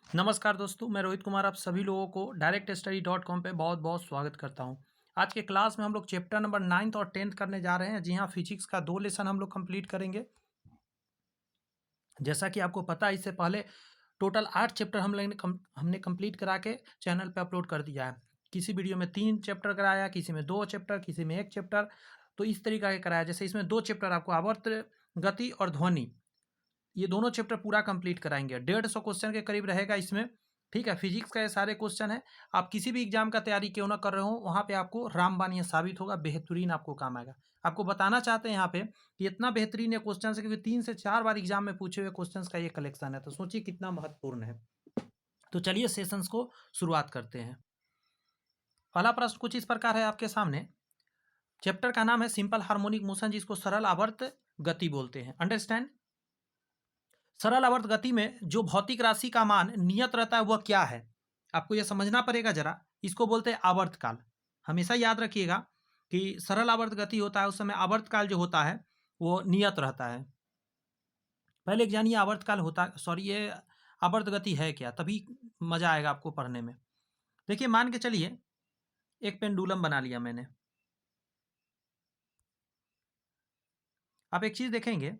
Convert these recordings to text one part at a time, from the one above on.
नमस्कार दोस्तों, मैं रोहित कुमार आप सभी लोगों को directstudy.com पे बहुत बहुत स्वागत करता हूं। आज के क्लास में हम लोग चैप्टर नंबर 9th और 10th करने जा रहे हैं। जी हाँ, फिजिक्स का 2 लेसन हम लोग कंप्लीट करेंगे। जैसा कि आपको पता है, इससे पहले टोटल 8 चैप्टर हमने कंप्लीट करा के चैनल पे अपलोड कर दिया है। किसी वीडियो में 3 चैप्टर कराया, किसी में 2 चैप्टर, किसी में 1 चैप्टर, तो इस तरीका के कराया। जैसे इसमें 2 चैप्टर आपको आवर्त गति और ध्वनि, ये दोनों चैप्टर पूरा कंप्लीट कराएंगे। 150 क्वेश्चन के करीब रहेगा इसमें। ठीक है, फिजिक्स का ये सारे क्वेश्चन है। आप किसी भी एग्जाम का तैयारी क्यों ना कर रहे हो, वहाँ पे आपको रामबाण ये साबित होगा, बेहतरीन आपको काम आएगा। आपको बताना चाहते हैं यहाँ पे कि इतना बेहतरीन ये क्वेश्चन है, क्योंकि 3 से 4 बार एग्जाम में पूछे हुए क्वेश्चन का ये कलेक्शन है। तो सोचिए कितना महत्वपूर्ण है। तो चलिए सेशंस को शुरुआत करते हैं। पहला प्रश्न कुछ इस प्रकार है आपके सामने। चैप्टर का नाम है सिंपल हार्मोनिक मोशन, जिसको सरल आवर्त गति बोलते हैं। अंडरस्टैंड। सरल आवर्त गति में जो भौतिक राशि का मान नियत रहता है वह क्या है, आपको यह समझना पड़ेगा जरा। इसको बोलते हैं आवर्तकाल। हमेशा याद रखिएगा कि सरल आवर्त गति होता है, उस समय आवर्तकाल जो होता है वो नियत रहता है। पहले एक जानिए आवर्तकाल होता है, सॉरी, ये आवर्त गति है क्या, तभी मजा आएगा आपको पढ़ने में। देखिए, मान के चलिए एक पेंडुलम बना लिया मैंने। आप एक चीज देखेंगे,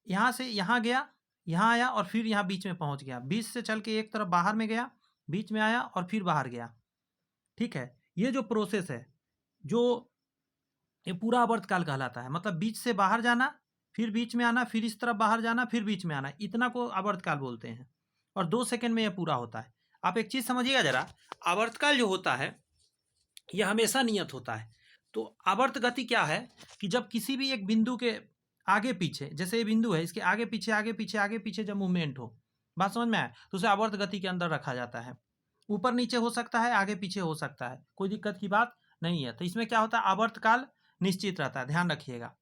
यहां से यहां गया, यहां आया और फिर यहां बीच में पहुंच गया। बीच से चल के एक तरफ बाहर में गया, बीच में आया और फिर बाहर गया। ठीक है, ये जो प्रोसेस है, जो ये पूरा आवर्तकाल कहलाता है। मतलब बीच से बाहर जाना, फिर बीच में आना, फिर इस तरफ बाहर जाना, फिर बीच में आना, इतना को आवर्तकाल बोलते हैं। और 2 सेकंड में ये पूरा होता है। आप एक चीज समझिएगा जरा, आवर्तकाल जो होता है यह हमेशा नियत होता है। तो आवर्त गति क्या है कि जब किसी भी एक बिंदु के आगे पीछे, जैसे ये बिंदु है, इसके आगे पीछे आगे पीछे आगे पीछे जब मूवमेंट हो, बात समझ में आए, तो उसे आवर्त गति के अंदर रखा जाता है। ऊपर नीचे हो सकता है, आगे पीछे हो सकता है, कोई दिक्कत की बात नहीं है। तो इसमें क्या होता है, आवर्तकाल निश्चित रहता है, ध्यान रखिएगा।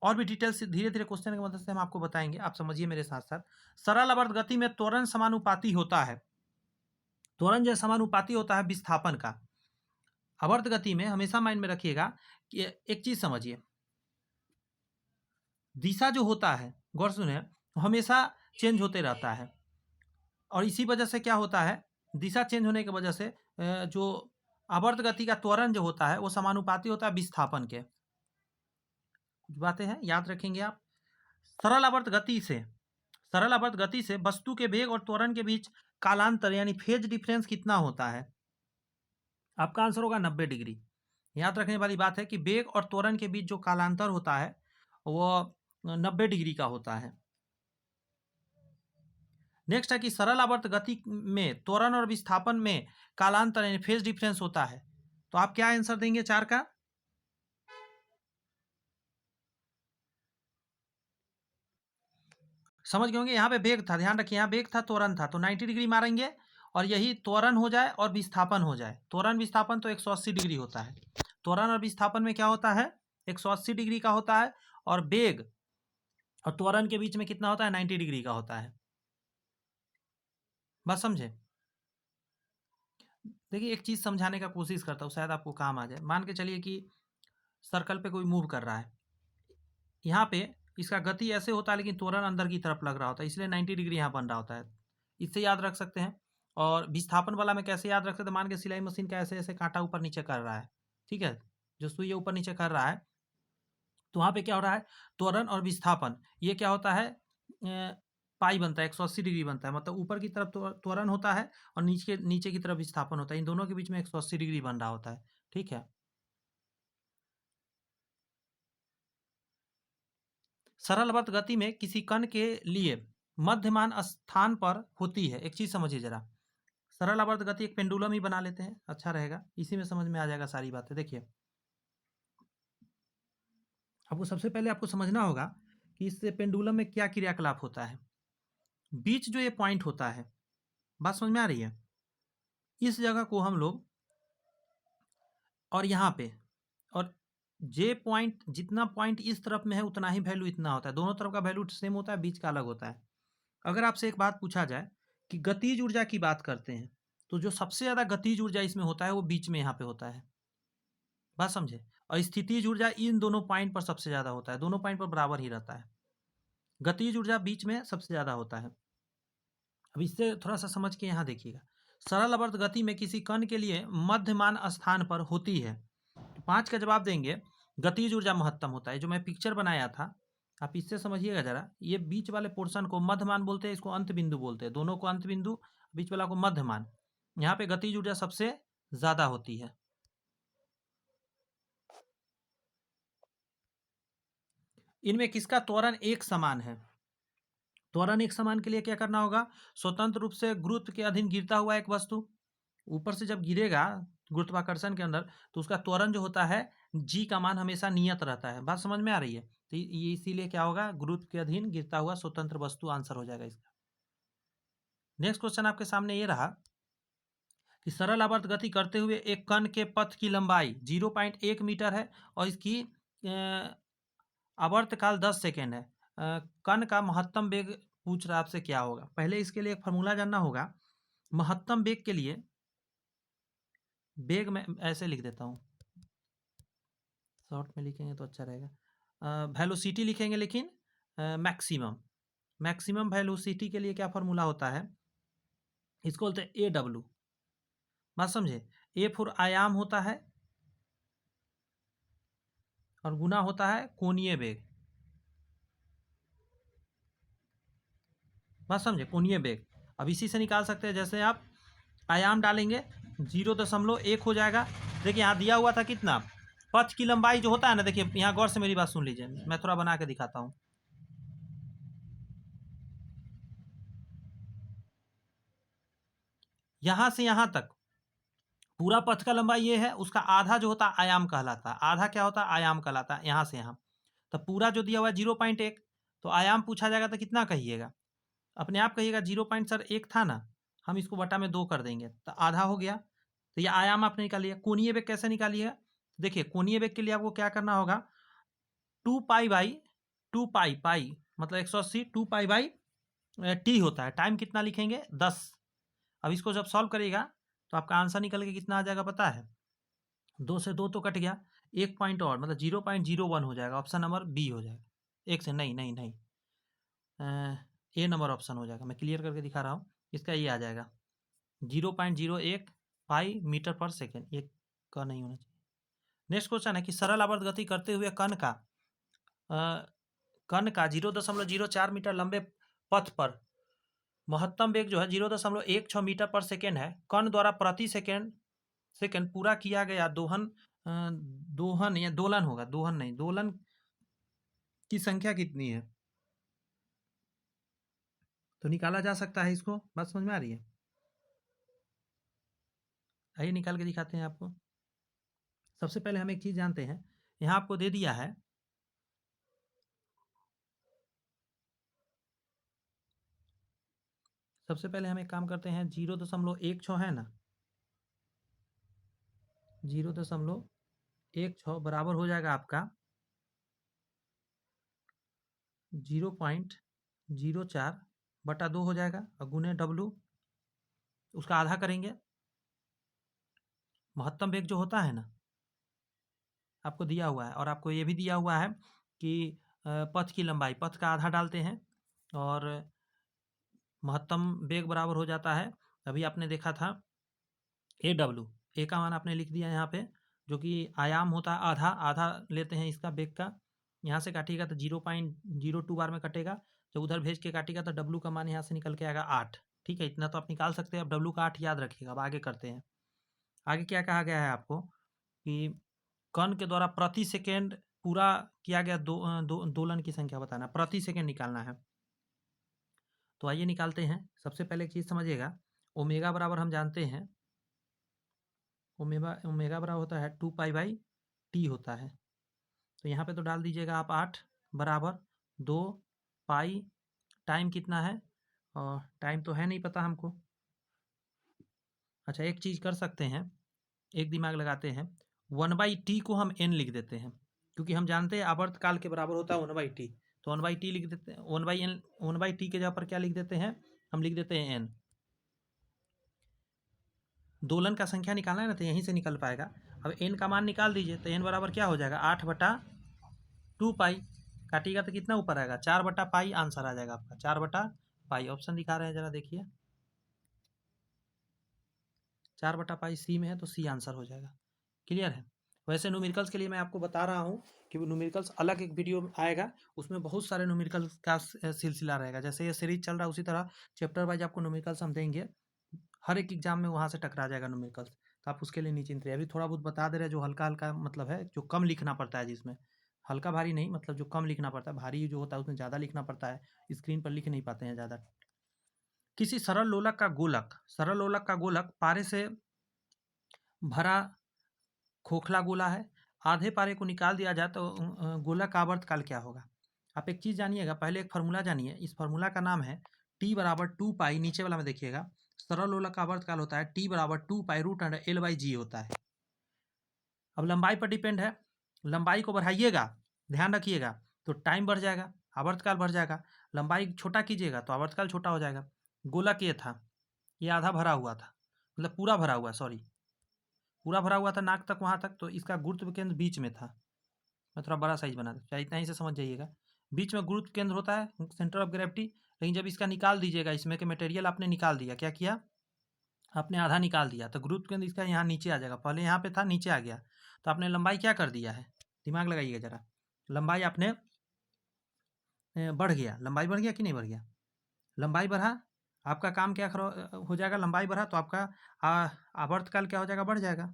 और भी डिटेल से धीरे धीरे क्वेश्चन की मदद से हम आपको बताएंगे, आप समझिए मेरे साथ साथ। सरल आवर्त गति में त्वरण समानुपाती होता है। त्वरण जो समानुपाती होता है विस्थापन का। आवर्त गति में हमेशा माइंड में रखिएगा कि एक चीज समझिए, दिशा जो होता है, गौर सुने, हमेशा चेंज होते रहता है। और इसी वजह से क्या होता है, दिशा चेंज होने की वजह से जो आवर्त गति का त्वरण जो होता है वो समानुपाती होता है विस्थापन के। कुछ बातें हैं, याद रखेंगे आप। सरल आवर्त गति से सरल आवर्त गति से वस्तु के वेग और त्वरण के बीच कालांतर यानी फेज डिफरेंस कितना होता है, आपका आंसर होगा 90 डिग्री। याद रखने वाली बात है कि वेग और त्वरण के बीच जो कालांतर होता है वो 90 डिग्री का होता है। नेक्स्ट है कि सरल आवर्त गति में त्वरण और विस्थापन में कालांतर यानी फेज डिफरेंस होता है। तो आप क्या आंसर देंगे 4 का? समझ गए होंगे। यहाँ पे वेग था, ध्यान रखिए, यहाँ वेग था, त्वरण था, तो 90 डिग्री मारेंगे। और यही त्वरण हो जाए और विस्थापन हो जाए, त्वरण विस्थापन तो 180 डिग्री होता है। त्वरण और विस्थापन में क्या होता है, 180 डिग्री का होता है। और वेग और त्वरण के बीच में कितना होता है, 90 डिग्री का होता है। बस समझे। देखिए, एक चीज समझाने का कोशिश करता हूँ, शायद आपको काम आ जाए। मान के चलिए कि सर्कल पे कोई मूव कर रहा है, यहाँ पे इसका गति ऐसे होता है लेकिन त्वरण अंदर की तरफ लग रहा होता है, इसलिए 90 डिग्री यहाँ बन रहा होता है। इससे याद रख सकते हैं। और विस्थापन वाला में कैसे याद रख सकते हैं, मान के सिलाई मशीन का ऐसे ऐसे कांटा ऊपर नीचे कर रहा है, ठीक है, जो सुई ऊपर नीचे कर रहा है, तो वहाँ पे क्या हो रहा है, त्वरण और विस्थापन ये क्या होता है, पाई बनता है, 180 डिग्री बनता है। मतलब ऊपर की तरफ त्वरण होता है और नीचे नीचे की तरफ विस्थापन होता है, इन दोनों के बीच में 180 डिग्री बन रहा होता है। ठीक है। सरल आवर्त गति में किसी कण के लिए मध्यमान स्थान पर होती है। एक चीज समझिए जरा, सरल आवर्त गति एक पेंडुलम ही बना लेते हैं, अच्छा रहेगा, इसी में समझ में आ जाएगा सारी बातें। देखिए, आपको सबसे पहले आपको समझना होगा कि इस पेंडुलम में क्या क्रियाकलाप होता है। बीच जो ये पॉइंट होता है, बात समझ में आ रही है, इस जगह को हम लोग, और यहाँ पे, और जे पॉइंट, जितना पॉइंट इस तरफ में है उतना ही वैल्यू इतना होता है। दोनों तरफ का वैल्यू सेम होता है, बीच का अलग होता है। अगर आपसे एक बात पूछा जाए कि गतिज ऊर्जा की बात करते हैं, तो जो सबसे ज्यादा गतिज ऊर्जा इसमें होता है वो बीच में यहाँ पे होता है, बात समझे। और स्थितिज ऊर्जा इन दोनों पॉइंट पर सबसे ज्यादा होता है, दोनों पॉइंट पर बराबर ही रहता है। गतिज ऊर्जा बीच में सबसे ज्यादा होता है। अब इससे थोड़ा सा समझ के यहाँ देखिएगा, सरल आवर्त गति में किसी कण के लिए मध्यमान स्थान पर होती है। 5 का जवाब देंगे, गतिज ऊर्जा महत्तम होता है। जो मैं पिक्चर बनाया था, आप इससे समझिएगा जरा, ये बीच वाले पोर्शन को मध्यमान बोलते हैं, इसको अंत बिंदु बोलते हैं, दोनों को अंत बिंदु, बीच वाला को मध्यमान। यहाँ पे गतिज ऊर्जा सबसे ज्यादा होती है। इनमें किसका त्वरण एक समान है? त्वरण एक समान के लिए क्या करना होगा? स्वतंत्र रूप से गुरुत्व के अधीन गिरता हुआ एक वस्तु ऊपर से जब गिरेगा गुरुत्वाकर्षण के अंदर, तो उसका त्वरण जो होता है जी का मान हमेशा नियत रहता है। बात समझ में आ रही है? तो ये इसीलिए क्या होगा, गुरुत्व के अधीन गिरता हुआ स्वतंत्र वस्तु आंसर हो जाएगा इसका। नेक्स्ट क्वेश्चन आपके सामने ये रहा कि सरल आवर्त गति करते हुए एक कण के पथ की लंबाई 0.1 मीटर है और इसकी आवर्त काल 10 सेकेंड है। कण का महत्तम वेग पूछ रहा आपसे, क्या होगा? पहले इसके लिए एक फॉर्मूला जानना होगा। महत्तम वेग के लिए, वेग में ऐसे लिख देता हूँ, शॉर्ट में लिखेंगे तो अच्छा रहेगा। वेलोसिटी लिखेंगे, लेकिन मैक्सिमम वेलोसिटी के लिए क्या फॉर्मूला होता है? इसको बोलते हैं AW। बात समझे? ए फॉर आयाम होता है और गुना होता है कोणीय वेग। बात समझे? कोणीय वेग। अब इसी से निकाल सकते हैं, जैसे आप आयाम डालेंगे 0.1 हो जाएगा। देखिए यहाँ दिया हुआ था कितना, पथ की लंबाई जो होता है ना, देखिए यहाँ गौर से मेरी बात सुन लीजिए, मैं थोड़ा बना के दिखाता हूँ। यहाँ से यहाँ तक पूरा पथ का लंबाई ये है, उसका आधा जो होता है आयाम कहलाता है। आधा क्या होता है? आयाम कहलाता है। यहाँ से यहाँ तो पूरा जो दिया हुआ है 0.1, तो आयाम पूछा जाएगा तो कितना कहिएगा? अपने आप कहिएगा 0.1 था ना, हम इसको बटा में 2 कर देंगे तो आधा हो गया। तो ये आयाम आपने निकालिए। कोणीय वेग कैसे निकालिएगा? देखिए कोणीय वेग के लिए आपको क्या करना होगा, 2 पाई मतलब 180, 2 पाई टी होता है। टाइम कितना लिखेंगे? 10। अब इसको जब सॉल्व करिएगा तो आपका आंसर निकल के कितना आ जाएगा पता है? 2 से 2 तो कट गया, 1 पॉइंट और, मतलब 0.01 हो जाएगा। ऑप्शन नंबर बी हो जाएगा। एक से नहीं नहीं नहीं, ए नंबर ऑप्शन हो जाएगा। मैं क्लियर करके दिखा रहा हूँ, इसका ये आ जाएगा 0.01 पाई मीटर पर सेकेंड। ये का नहीं होना चाहिए। नेक्स्ट क्वेश्चन है कि सरल आवर्त गति करते हुए कण का 0.04 मीटर लंबे पथ पर महत्तम वेग जो है 0.16 मीटर पर सेकेंड है। कण द्वारा प्रति सेकेंड पूरा किया गया दोहन या दोलन होगा, दोहन नहीं, दोलन की संख्या कितनी है? तो निकाला जा सकता है इसको। बात समझ में आ रही है? आइए निकाल के दिखाते हैं आपको। सबसे पहले हम एक चीज जानते हैं, यहाँ आपको दे दिया है सबसे पहले हम एक काम करते हैं, 0.16 है ना, 0.16 बराबर हो जाएगा आपका 0.04 बटा 2 हो जाएगा, और गुने W, उसका आधा करेंगे। महत्तम वेग जो होता है ना, आपको दिया हुआ है, और आपको ये भी दिया हुआ है कि पथ की लंबाई, पथ का आधा डालते हैं और महत्तम वेग बराबर हो जाता है। अभी आपने देखा था AW, ए का मान आपने लिख दिया यहाँ पे, जो कि आयाम होता है आधा, आधा लेते हैं इसका वेग का। यहाँ से काटिएगा तो 0.02 बार में कटेगा, जब उधर भेज के काटिएगा तो W का मान यहाँ से निकल के आएगा 8। ठीक है, इतना तो आप निकाल सकते हैं। अब W का 8 याद रखिएगा। अब आगे करते हैं। आगे क्या कहा गया है आपको कि कण के द्वारा प्रति सेकेंड पूरा किया गया दोलन की संख्या बताना, प्रति सेकेंड निकालना है। तो आइए निकालते हैं। सबसे पहले एक चीज़ समझिएगा, ओमेगा बराबर हम जानते हैं, ओमेगा बराबर होता है 2 पाई/t होता है। तो यहाँ पे तो डाल दीजिएगा आप 8 बराबर 2 पाई, टाइम कितना है, और टाइम तो है नहीं पता हमको। अच्छा, एक चीज़ कर सकते हैं, एक दिमाग लगाते हैं, 1/t को हम n लिख देते हैं, क्योंकि हम जानते हैं आवर्तकाल के बराबर होता है 1/t। तो 1/t लिख देते हैं, 1/t के जगह पर क्या लिख देते हैं, हम लिख देते हैं n। दोलन का संख्या निकालना है ना, तो यहीं से निकल पाएगा। अब n का मान निकाल दीजिए, तो n बराबर क्या हो जाएगा, 8/2 पाई। काटिएगा तो कितना ऊपर आएगा, 4/पाई आंसर आ जाएगा आपका, 4/पाई। ऑप्शन दिखा रहे हैं, जरा देखिए। 4/पाई सी में है तो सी आंसर हो जाएगा। क्लियर है। वैसे न्यूमेरिकल्स के लिए मैं आपको बता रहा हूँ कि न्यूमेरिकल्स अलग एक वीडियो आएगा, उसमें बहुत सारे न्यूमेरिकल्स का सिलसिला रहेगा। जैसे ये सीरीज चल रहा है उसी तरह चैप्टर वाइज आपको न्यूमेरिकल्स हम देंगे, हर एक एग्जाम में वहाँ से टकरा जाएगा न्यूमेरिकल्स, तो आप उसके लिए निश्चिंत रहिए। अभी थोड़ा बहुत बता दे रहे हैं जो हल्का हल्का मतलब है, जो कम लिखना पड़ता है, जिसमें हल्का भारी नहीं, मतलब जो कम लिखना पड़ता है, भारी जो होता है उसमें ज़्यादा लिखना पड़ता है, स्क्रीन पर लिख नहीं पाते हैं ज़्यादा। किसी सरल लोलक का गोलक, सरल लोलक का गोलक पारे से भरा खोखला गोला है, आधे पारे को निकाल दिया जाए तो गोलक का आवर्तकाल क्या होगा। आप एक चीज़ जानिएगा, पहले एक फार्मूला जानिए। इस फार्मूला का नाम है टी बराबर 2 पाई, नीचे वाला में देखिएगा, सरल लोलक का आवर्तकाल होता है टी बराबर 2 pi root under L by G होता है। अब लंबाई पर डिपेंड है, लंबाई को बढ़ाइएगा, ध्यान रखिएगा, तो टाइम बढ़ जाएगा, आवर्तकाल बढ़ जाएगा। लंबाई छोटा कीजिएगा तो आवर्तकाल छोटा हो जाएगा। गोलक ये था, ये आधा भरा हुआ था, मतलब पूरा भरा हुआ, सॉरी पूरा भरा हुआ था नाक तक, वहाँ तक, तो इसका गुरुत्व केंद्र बीच में था। मैं थोड़ा बड़ा साइज बना दूँ, इतना ही से समझ जाइएगा। बीच में गुरुत्व केंद्र होता है, सेंटर ऑफ ग्रेविटी। लेकिन जब इसका निकाल दीजिएगा, इसमें के मटेरियल आपने निकाल दिया, क्या किया आपने, आधा निकाल दिया, तो गुरुत्व केंद्र इसका यहाँ नीचे आ जाएगा। पहले यहाँ पे था, नीचे आ गया, तो आपने लंबाई क्या कर दिया है, दिमाग लगाइएगा जरा, लंबाई आपने बढ़ गया, लंबाई बढ़ गया कि नहीं बढ़ गया, लंबाई बढ़ा, आपका काम क्या हो जाएगा, लंबाई बढ़ा तो आपका आवर्तकाल क्या हो जाएगा, बढ़ जाएगा।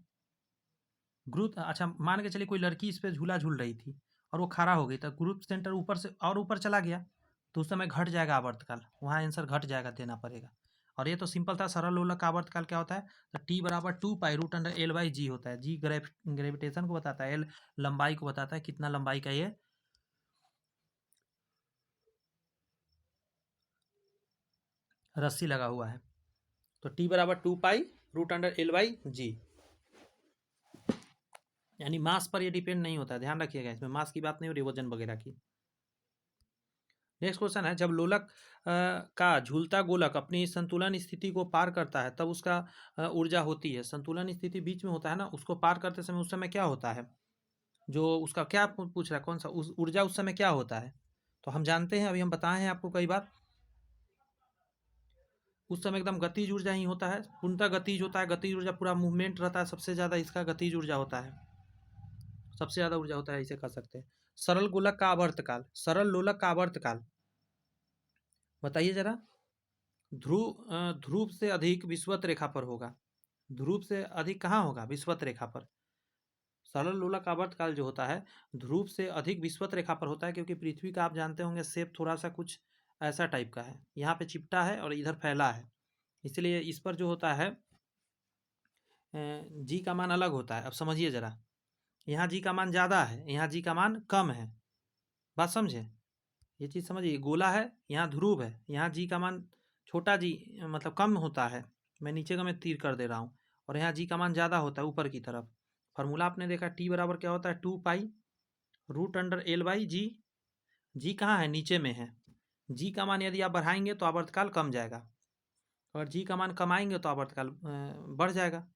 गुरुत्व, अच्छा मान के चलिए कोई लड़की इस पर झूला झूल रही थी और वो खड़ा हो गई, तो गुरुत्व सेंटर ऊपर से और ऊपर चला गया, तो उस समय घट जाएगा आवर्तकाल, वहाँ आंसर घट जाएगा, देना पड़ेगा। और ये तो सिंपल था, सरल लोलक का आवर्तकाल क्या होता है, तो टी बराबर 2 pi root under L by G होता है। जी ग्रेविटेशन को बताता है, एल लंबाई को बताता है, कितना लंबाई का ये रस्सी लगा हुआ है। तो टी बराबर 2 pi root under L by G, यानी मास पर ये डिपेंड नहीं होता है, ध्यान रखिएगा, इसमें मास की बात नहीं हो रही, वजन वगैरह की। नेक्स्ट क्वेश्चन है, जब लोलक का झूलता गोलक अपनी संतुलन स्थिति को पार करता है तब उसका ऊर्जा होती है। संतुलन स्थिति बीच में होता है ना, उसको पार करते समय उस समय क्या होता है, जो उसका क्या पूछ रहा है, कौन सा उस ऊर्जा उस समय क्या होता है, तो हम जानते हैं, अभी हम बताए हैं आपको कई बार, उस समय एकदम गतिज ऊर्जा ही होता है, पूर्णतः गतिज होता है, गतिज ऊर्जा पूरा मूवमेंट रहता है, सबसे ज़्यादा इसका गतिज ऊर्जा होता है, सबसे ज़्यादा ऊर्जा होता है, इसे कह सकते हैं। सरल गोलक का आवर्तकाल, सरल लोलक का आवर्तकाल बताइए जरा, ध्रुव से अधिक विषुवत रेखा पर होगा, ध्रुव से अधिक कहाँ होगा, विषुवत रेखा पर। सरल लोलक का आवर्तकाल जो होता है ध्रुव से अधिक विषुवत रेखा पर होता है, क्योंकि पृथ्वी का आप जानते होंगे शेप थोड़ा सा कुछ ऐसा टाइप का है, यहाँ पे चिपटा है और इधर फैला है, इसलिए इस पर जो होता है जी का मान अलग होता है। अब समझिए जरा, यहाँ जी का मान ज़्यादा है, यहाँ जी का मान कम है, बात समझे, ये चीज़ समझिए, गोला है, यहाँ ध्रुव है, यहाँ जी का मान छोटा जी मतलब कम होता है, मैं नीचे का मैं तीर कर दे रहा हूँ, और यहाँ जी का मान ज़्यादा होता है ऊपर की तरफ। फार्मूला आपने देखा, टी बराबर क्या होता है, 2 pi root under L by G, G कहाँ है, नीचे में है, जी का मान यदि आप बढ़ाएंगे तो आवर्तकाल कम जाएगा, और जी का मान कमाएंगे तो आवर्तकाल बढ़ जाएगा।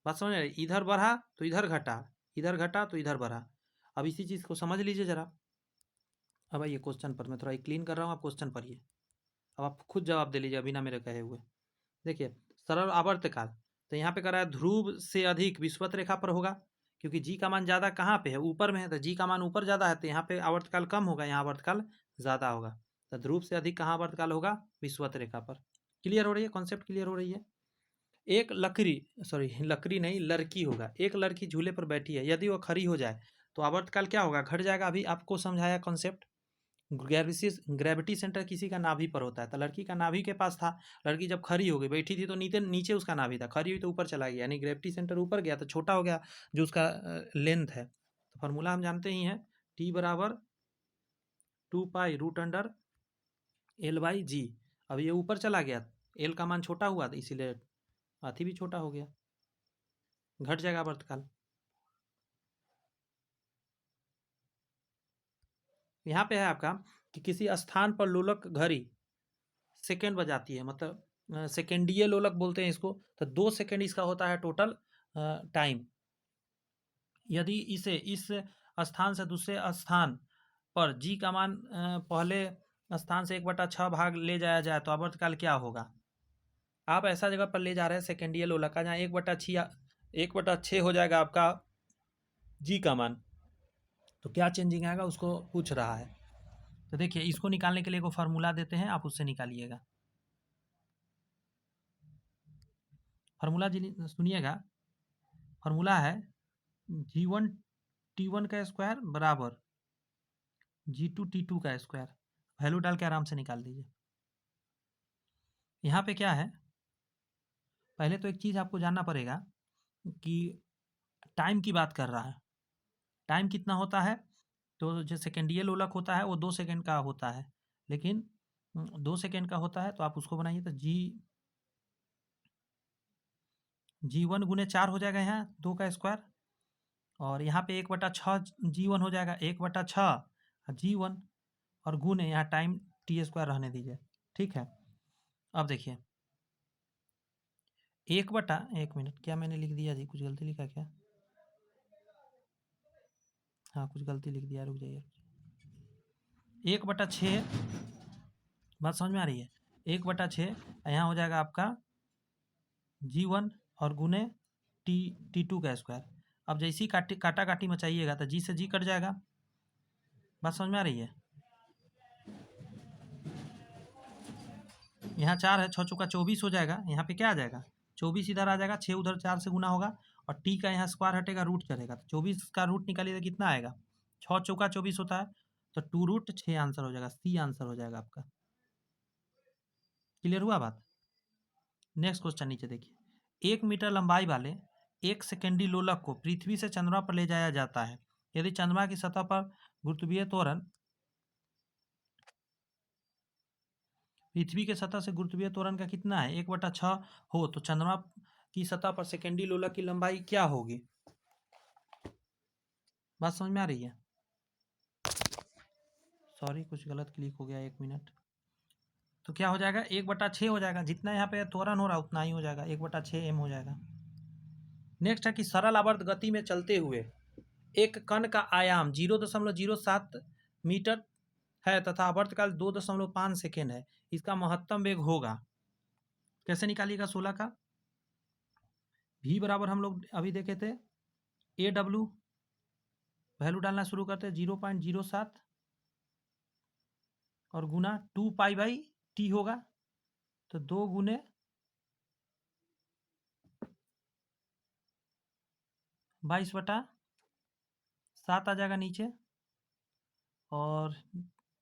बात समझ रहे, इधर बढ़ा तो इधर घटा, इधर घटा तो इधर बढ़ा। अब इसी चीज़ को समझ लीजिए जरा। अब आइए क्वेश्चन पर, मैं थोड़ा क्लीन कर रहा हूँ, आप क्वेश्चन पढ़िए, अब आप खुद जवाब दे लीजिए बिना मेरे कहे हुए। देखिए, सरल आवर्तकाल, तो यहाँ पे कर रहा है ध्रुव से अधिक विषुवत रेखा पर होगा, क्योंकि जी का मान ज़्यादा कहाँ पे है, ऊपर में है, तो जी का मान ऊपर ज़्यादा है, तो यहाँ पे आवर्तकाल कम होगा, यहाँ आवर्तकाल ज़्यादा होगा, तो ध्रुव से अधिक कहाँ आवर्तकाल होगा, विषुवत रेखा पर। क्लियर हो रही है, कॉन्सेप्ट क्लियर हो रही है। एक लकड़ी नहीं, लड़की होगा, एक लड़की झूले पर बैठी है, यदि वो खड़ी हो जाए तो आवर्तकाल क्या होगा, घट जाएगा। अभी आपको समझाया कॉन्सेप्ट, ग्रेविटी सेंटर किसी का नाभि पर होता है, तो लड़की का नाभि के पास था, लड़की जब खड़ी हो गई, बैठी थी तो नीचे नीचे उसका नाभि था, खड़ी हुई तो ऊपर चला गया, यानी ग्रेविटी सेंटर ऊपर गया तो छोटा हो गया जो उसका लेंथ है। तो फार्मूला हम जानते ही हैं, टी बराबर 2 pi root under L by G. अब ये ऊपर चला गया, एल का मान छोटा हुआ था, इसीलिए हाथी भी छोटा हो गया, घट जाएगा आवर्तकाल। यहाँ पे है आपका कि किसी स्थान पर लोलक घड़ी सेकेंड बजाती है, मतलब सेकेंडीय लोलक बोलते हैं इसको, तो 2 सेकेंड इसका होता है टोटल टाइम। यदि इसे इस स्थान से दूसरे स्थान पर जी का मान पहले स्थान से 1/6 भाग ले जाया जाए तो आवर्तकाल क्या होगा। आप ऐसा जगह पर ले जा रहे हैं सेकेंडरी लोलक का, जहाँ 1/6 हो जाएगा आपका जी का मान, तो क्या चेंजिंग आएगा उसको पूछ रहा है। तो देखिए, इसको निकालने के लिए को फार्मूला देते हैं, आप उससे निकालिएगा। फार्मूला जी सुनिएगा, फार्मूला है G1 T1 का स्क्वायर बराबर G2 T2 का स्क्वायर। वैल्यू डाल के आराम से निकाल दीजिए। यहाँ पे क्या है, पहले तो एक चीज़ आपको जानना पड़ेगा कि टाइम की बात कर रहा है। टाइम कितना होता है, तो जो सेकेंडरी लोलक होता है वो 2 सेकेंड का होता है, लेकिन 2 सेकेंड का होता है, तो आप उसको बनाइए तो G1 गुने 4 हो जाएगा, यहाँ 2 का स्क्वायर, और यहाँ पे 1/6 G1 हो जाएगा, 1/6 G1, और गुने यहाँ टाइम टी स्क्वायर रहने दीजिए। ठीक है, अब देखिए 1 मिनट, क्या मैंने लिख दिया जी, कुछ गलती लिखा क्या? हाँ, कुछ गलती लिख दिया, रुक जाइए। 1/6, बात समझ में आ रही है? 1/6 यहाँ हो जाएगा आपका G1 और गुने T2 का स्क्वायर। अब जैसे ही काटा काटी मचाइएगा तो जी से जी कट जाएगा। बात समझ में आ रही है? यहाँ 4 है, 6 चौका 24 हो जाएगा। यहाँ पे क्या आ जाएगा, 24 इधर आ जाएगा, 6 उधर 4 से गुना होगा, और टी का यहाँ स्क्वायर हटेगा, रूट चलेगा, तो 24 का रूट निकालिए तो कितना आएगा, 6 चौका 24 होता है, तो 2√6 आंसर हो जाएगा, सी आंसर हो जाएगा आपका। क्लियर हुआ बात? नेक्स्ट क्वेश्चन नीचे देखिए, 1 मीटर लंबाई वाले एक सेकेंडरी लोलक को पृथ्वी से चंद्रमा पर ले जाया जाता है। यदि चंद्रमा की सतह पर गुरुत्वीय त्वरण पृथ्वी के सतह से गुरुत्वीय त्वरण का कितना है, 1/6 हो, तो चंद्रमा की सतह पर सेकेंडरी लोलक की लंबाई क्या होगी? बात समझ में आ रही है? सॉरी, कुछ गलत क्लिक हो गया, 1 मिनट। तो क्या हो जाएगा, 1/6 हो जाएगा, जितना यहाँ पे त्वरण हो रहा है उतना ही हो जाएगा, 1/6 m हो जाएगा। नेक्स्ट है कि सरल आवर्त गति में चलते हुए एक कण का आयाम 0.07 मीटर है तथा आवर्तकाल 2.5 सेकेंड है, इसका महत्तम वेग होगा। कैसे निकालिएगा 16 का? v बराबर हम लोग अभी देखे थे AW, वैल्यू डालना शुरू करते 0.07 और गुना 2π/t होगा, तो 2 गुने 22/7 आ जाएगा नीचे, और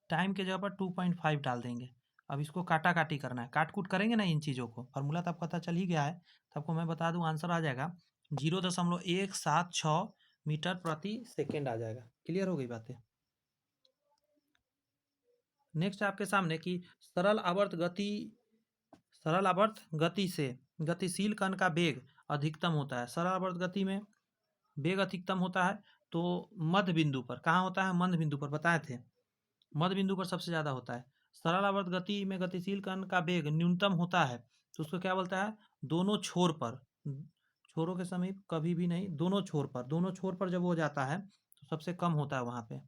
टाइम के जगह पर 2.5 डाल देंगे। अब इसको काटा काटी करना है, काट कूट करेंगे ना इन चीज़ों को, फार्मूला तो आपको पता चल ही गया है, तो आपको मैं बता दूं आंसर आ जाएगा 0.176 मीटर प्रति सेकेंड आ जाएगा। क्लियर हो गई बातें? नेक्स्ट आपके सामने कि सरल आवर्त गति से गतिशील कण का वेग अधिकतम होता है। सरल आवर्त गति में वेग अधिकतम होता है तो मध्य बिंदु पर, कहाँ होता है, मध्य बिंदु पर, बताए थे मध्य बिंदु पर सबसे ज़्यादा होता है। सरल आवर्त गति में गतिशील कण का वेग न्यूनतम होता है, तो उसको क्या बोलता है, दोनों छोर पर, छोरों के समीप कभी भी नहीं, दोनों छोर पर, दोनों छोर पर जब हो जाता है तो सबसे कम होता है वहाँ पे।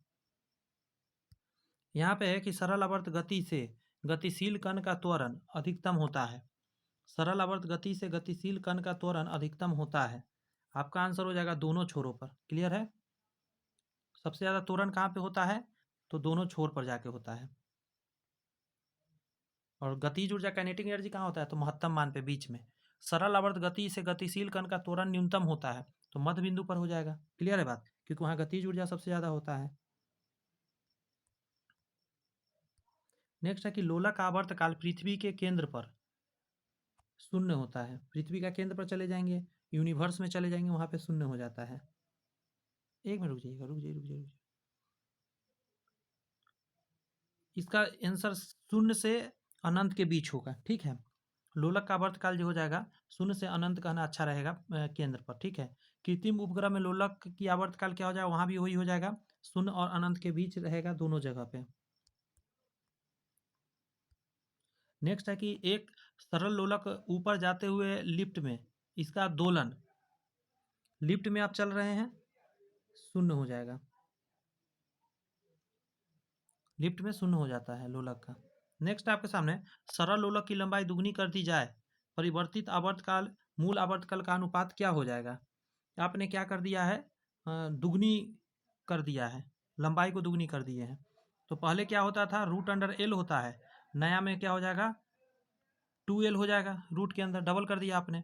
यहाँ पे है कि सरल आवर्त गति से गतिशील कण का त्वरण अधिकतम होता है। सरल आवर्त गति से गतिशील कण का त्वरण अधिकतम होता है, आपका आंसर हो जाएगा दोनों छोरों पर। क्लियर है? सबसे ज़्यादा त्वरण कहाँ पे होता है, तो दोनों छोर पर जाके होता है। और गतिज ऊर्जा काइनेटिक एनर्जी कहाँ होता है, तो महत्तम मान पे बीच में। सरल आवर्त गति से गतिशील कण का त्वरण न्यूनतम होता है, तो मध्य बिंदु पर हो जाएगा। क्लियर है बात? क्योंकि वहाँ गतिज ऊर्जा सबसे ज़्यादा होता है। नेक्स्ट है कि लोलक आवर्त काल पृथ्वी के केंद्र पर शून्य होता है। पृथ्वी का केंद्र पर चले जाएंगे, यूनिवर्स में चले जाएंगे, वहाँ पे शून्य हो जाता है। एक मिनट रुक जाइएगा, रुक जाइए। इसका आंसर 0 से अनंत के बीच होगा। ठीक है, लोलक का आवर्तकाल जो हो जाएगा 0 से अनंत कहना अच्छा रहेगा केंद्र पर। ठीक है, कृत्रिम उपग्रह में लोलक की आवर्तकाल क्या हो जाएगा, वहाँ भी वही हो जाएगा, 0 और अनंत के बीच रहेगा दोनों जगह पे। नेक्स्ट है कि एक सरल लोलक ऊपर जाते हुए लिफ्ट में, इसका दोलन, लिफ्ट में आप चल रहे हैं, 0 हो जाएगा, लिफ्ट में 0 हो जाता है लोलक का। नेक्स्ट आपके सामने सरल लोलक की लंबाई दुगनी कर दी जाए परिवर्तित आवर्तकाल मूल आवर्तकाल का अनुपात क्या हो जाएगा? आपने क्या कर दिया है, दुगनी कर दिया है, लंबाई को दुगनी कर दिए हैं। तो पहले क्या होता था, रूट अंडर एल होता है, नया में क्या हो जाएगा 2l हो जाएगा, रूट के अंदर डबल कर दिया आपने।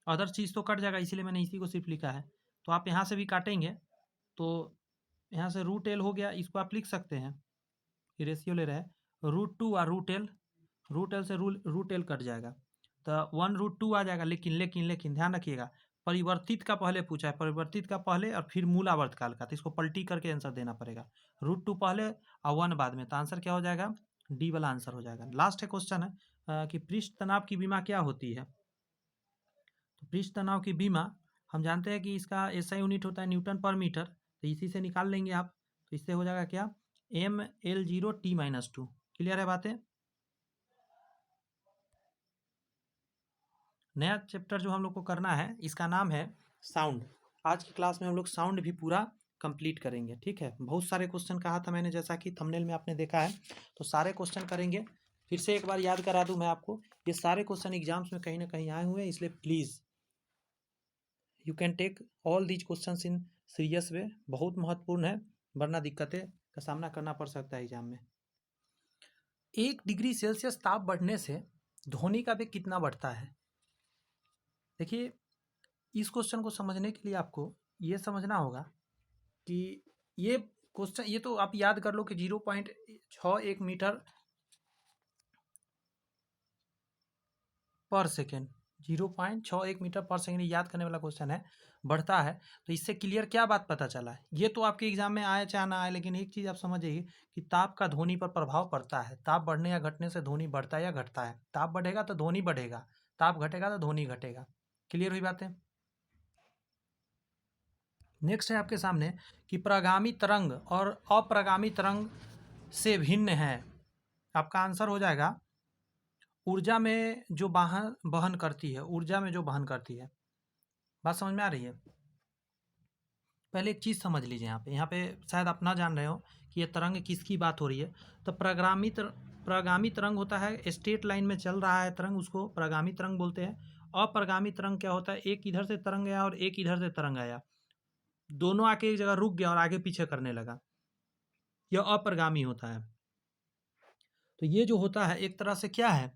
अदर चीज़ तो कट जाएगा, इसीलिए मैंने इसी को सिर्फ लिखा है। तो आप यहाँ से भी काटेंगे तो यहाँ से रूट एल हो गया, इसको आप लिख सकते हैं, ये रेशियो ले रहे हैं √2 और रूट एल से रूट एल कट जाएगा, तो 1√2 आ जाएगा। लेकिन लेकिन लेकिन ध्यान रखिएगा, परिवर्तित का पहले पूछा है, परिवर्तित का पहले और फिर मूल आवर्तकाल का, तो इसको पलटी करके आंसर देना पड़ेगा। √2 पहले और 1 बाद में, तो आंसर क्या हो जाएगा, डी वाला आंसर हो जाएगा। लास्ट है क्वेश्चन है कि पृष्ठ तनाव की बीमा क्या होती है? तो पृष्ठ तनाव की बीमा हम जानते हैं कि इसका एसआई यूनिट होता है न्यूटन पर मीटर, तो इसी से निकाल लेंगे आप, तो इससे हो जाएगा क्या mL0T-2। क्लियर है बातें? नया चैप्टर जो हम लोग को करना है इसका नाम है साउंड। आज की क्लास में हम लोग साउंड भी पूरा कंप्लीट करेंगे, ठीक है। बहुत सारे क्वेश्चन कहा था मैंने, जैसा कि थंबनेल में आपने देखा है, तो सारे क्वेश्चन करेंगे। फिर से एक बार याद करा दूं मैं आपको, ये सारे क्वेश्चन एग्जाम्स में कहीं ना कहीं आए हुए हैं, इसलिए please you can take all these questions in serious way, बहुत महत्वपूर्ण है, वरना दिक्कतें का सामना करना पड़ सकता है एग्जाम में। 1 डिग्री सेल्सियस ताप बढ़ने से ध्वनि का वेग कितना बढ़ता है? देखिए, इस क्वेश्चन को समझने के लिए आपको ये समझना होगा कि ये क्वेश्चन, ये तो आप याद कर लो कि 0.61 मीटर पर सेकेंड, 0.61 मीटर पर सेकेंड याद करने वाला क्वेश्चन है, बढ़ता है। तो इससे क्लियर क्या बात पता चला है, ये तो आपके एग्जाम में आए चाहे ना आए, लेकिन एक चीज़ आप समझ जाइए कि ताप का ध्वनि पर प्रभाव पड़ता है। ताप बढ़ने या घटने से ध्वनि बढ़ता है या घटता है। ताप बढ़ेगा तो ध्वनि बढ़ेगा, ताप घटेगा तो ध्वनि घटेगा। क्लियर हुई बातें? नेक्स्ट है आपके सामने कि प्रगामी तरंग और अप्रगामी तरंग से भिन्न है। आपका आंसर हो जाएगा ऊर्जा में जो वहन करती है, ऊर्जा में जो वहन करती है। बात समझ में आ रही है? पहले एक चीज़ समझ लीजिए, यहाँ पे शायद आप ना जान रहे हो कि ये तरंग किसकी बात हो रही है। तो प्रगामी तरंग होता है, स्ट्रेट लाइन में चल रहा है तरंग, उसको प्रगामी तरंग बोलते हैं। अप्रगामी तरंग क्या होता है, एक इधर से तरंग आया और एक इधर से तरंग आया, दोनों आके एक जगह रुक गया और आगे पीछे करने लगा, यह अप्रगामी होता है। तो ये जो होता है एक तरह से क्या है,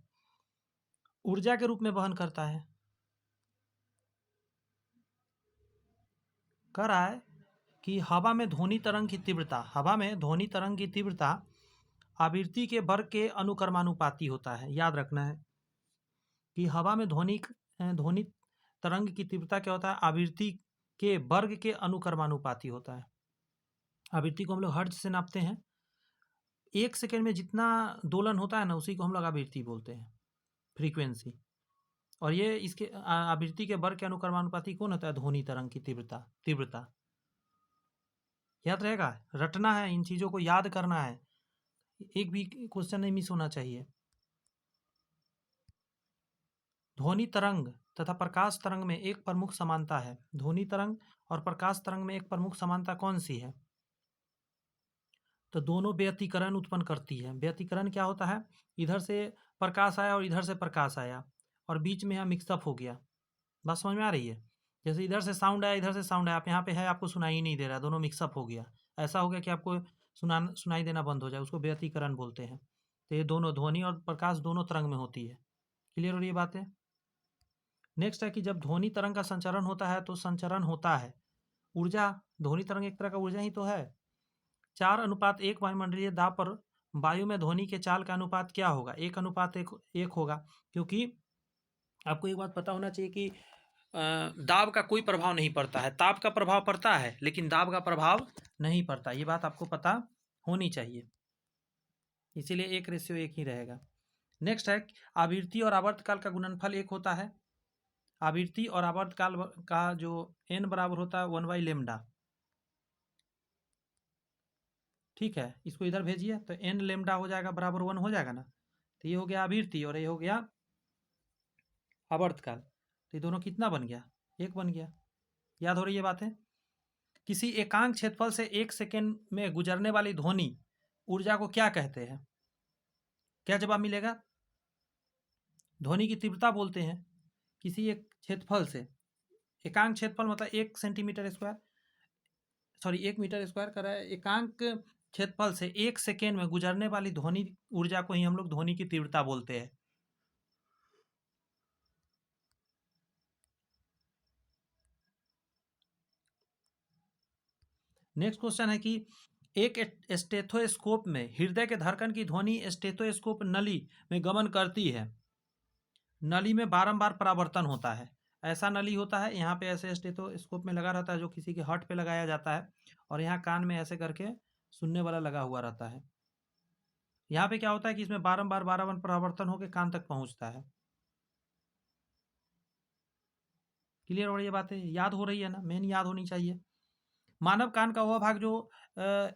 ऊर्जा के रूप में वहन करता है। कह रहा है कि हवा में ध्वनि तरंग की तीव्रता, हवा में ध्वनि तरंग की तीव्रता आवृत्ति के वर्ग के अनुक्रमानुपाती होता है। याद रखना है कि हवा में ध्वनि तरंग की तीव्रता क्या होता है, आवृत्ति के वर्ग के अनुक्रमानुपाती होता है। आवृत्ति को हम लोग हर्ट्ज से नापते हैं। 1 सेकेंड में जितना दोलन होता है ना, उसी को हम लोग आवृत्ति बोलते हैं, फ्रीक्वेंसी। और ये इसके आवृत्ति के वर्ग के अनुक्रमानुपाती कौन होता है, ध्वनि तरंग की तीव्रता। याद रहेगा, रटना है, इन चीज़ों को याद करना है, एक भी क्वेश्चन नहीं मिस होना चाहिए। ध्वनि तरंग तथा प्रकाश तरंग में एक प्रमुख समानता है। ध्वनि तरंग और प्रकाश तरंग में एक प्रमुख समानता कौन सी है? तो दोनों व्यतिकरण उत्पन्न करती है। व्यतिकरण क्या होता है, इधर से प्रकाश आया और इधर से प्रकाश आया और बीच में यहाँ मिक्सअप हो गया। बात समझ में आ रही है? जैसे इधर से साउंड आया, इधर से साउंड आया, आप यहाँ पे है, आपको सुनाई ही नहीं दे रहा, दोनों मिक्सअप हो गया। ऐसा हो गया कि आपको सुनाई देना बंद हो जाए, उसको व्यतिकरण बोलते हैं। तो ये दोनों, ध्वनि और प्रकाश दोनों तरंग में होती है। क्लियर हो रही है बातें? नेक्स्ट है कि जब ध्वनि तरंग का संचरण होता है तो संचरण होता है ऊर्जा, ध्वनि तरंग एक तरह का ऊर्जा ही तो है। 4:1 वायुमंडलीय दाब पर वायु में ध्वनि के चाल का अनुपात क्या होगा? 1:1 होगा, क्योंकि आपको एक बात पता होना चाहिए कि दाब का कोई प्रभाव नहीं पड़ता है। ताप का प्रभाव पड़ता है लेकिन दाब का प्रभाव नहीं पड़ता, ये बात आपको पता होनी चाहिए, इसीलिए 1:1 ही रहेगा। नेक्स्ट है आवृत्ति और आवर्तकाल का गुणनफल 1 होता है। आवृत्ति और आवर्तकाल का जो n बराबर होता है 1/λ। ठीक है, इसको इधर भेजिए तो n लेमडा हो जाएगा बराबर 1 हो जाएगा ना। तो ये हो गया आवृत्ति और ये हो गया आवर्तकाल, तो ये दोनों कितना बन गया, 1 बन गया। याद हो रही है बातें? किसी एकांक क्षेत्रफल से 1 सेकेंड में गुजरने वाली ध्वनि ऊर्जा को क्या कहते हैं? क्या जवाब मिलेगा? ध्वनि की तीव्रता बोलते हैं किसी एक क्षेत्रफल से। एकांक क्षेत्रफल मतलब 1 centimetre square, sorry 1 metre square कर रहा है। एकांक क्षेत्रफल से 1 सेकेंड में गुजरने वाली ध्वनि ऊर्जा को ही हम लोग ध्वनि की तीव्रता बोलते हैं। नेक्स्ट क्वेश्चन है कि एक स्टेथोस्कोप में हृदय के धड़कन की ध्वनि स्टेथोस्कोप नली में गमन करती है। नली में बारंबार परावर्तन होता है। ऐसा नली होता है, यहाँ पे ऐसे स्टेथोस्कोप में लगा रहता है जो किसी के हार्ट पे लगाया जाता है, और यहाँ कान में ऐसे करके सुनने वाला लगा हुआ रहता है। यहाँ पे क्या होता है कि इसमें बारंबार परावर्तन होकर कान तक पहुँचता है। क्लियर हो रही है बातें? याद हो रही है ना? मेन याद होनी चाहिए। मानव कान का वह भाग जो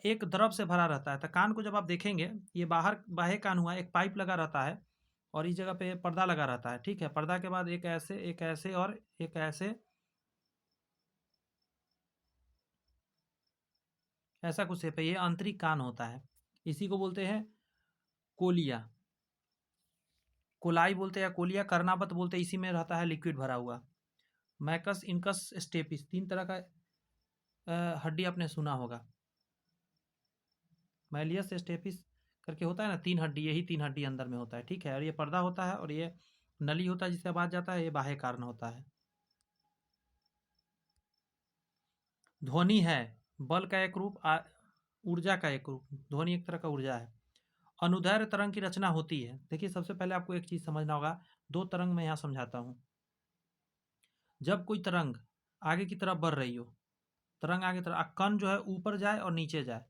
एक द्रव से भरा रहता है। तो कान को जब आप देखेंगे, ये बाह्य कान हुआ, एक पाइप लगा रहता है और इस जगह पे पर्दा लगा रहता है। ठीक है, पर्दा के बाद एक ऐसे और एक ऐसे, ऐसा कुछ शेप है। ये आंतरिक कान होता है, इसी को बोलते हैं कोलिया, कोलाई बोलते हैं या कोलिया, कर्णावत बोलते हैं। इसी में रहता है लिक्विड भरा हुआ। मैकस, इनकस, स्टेपिस, 3 तरह का हड्डी आपने सुना होगा। मैलियस, स्टेपिस करके होता है ना, 3 हड्डी, यही 3 हड्डी अंदर में होता है। ठीक है, और ये पर्दा होता है और ये नली होता है जिससे आवाज जाता है, ये बाह्य कारण होता है। ध्वनि है बल का एक रूप, ऊर्जा का एक रूप। ध्वनि एक तरह का ऊर्जा है। अनुदैर्घ्य तरंग की रचना होती है। देखिए, सबसे पहले आपको एक चीज समझना होगा। 2 तरंग मैं यहाँ समझाता हूँ। जब कोई तरंग आगे की तरफ बढ़ रही हो, तरंग आगे तरफ, कण जो है ऊपर जाए और नीचे जाए,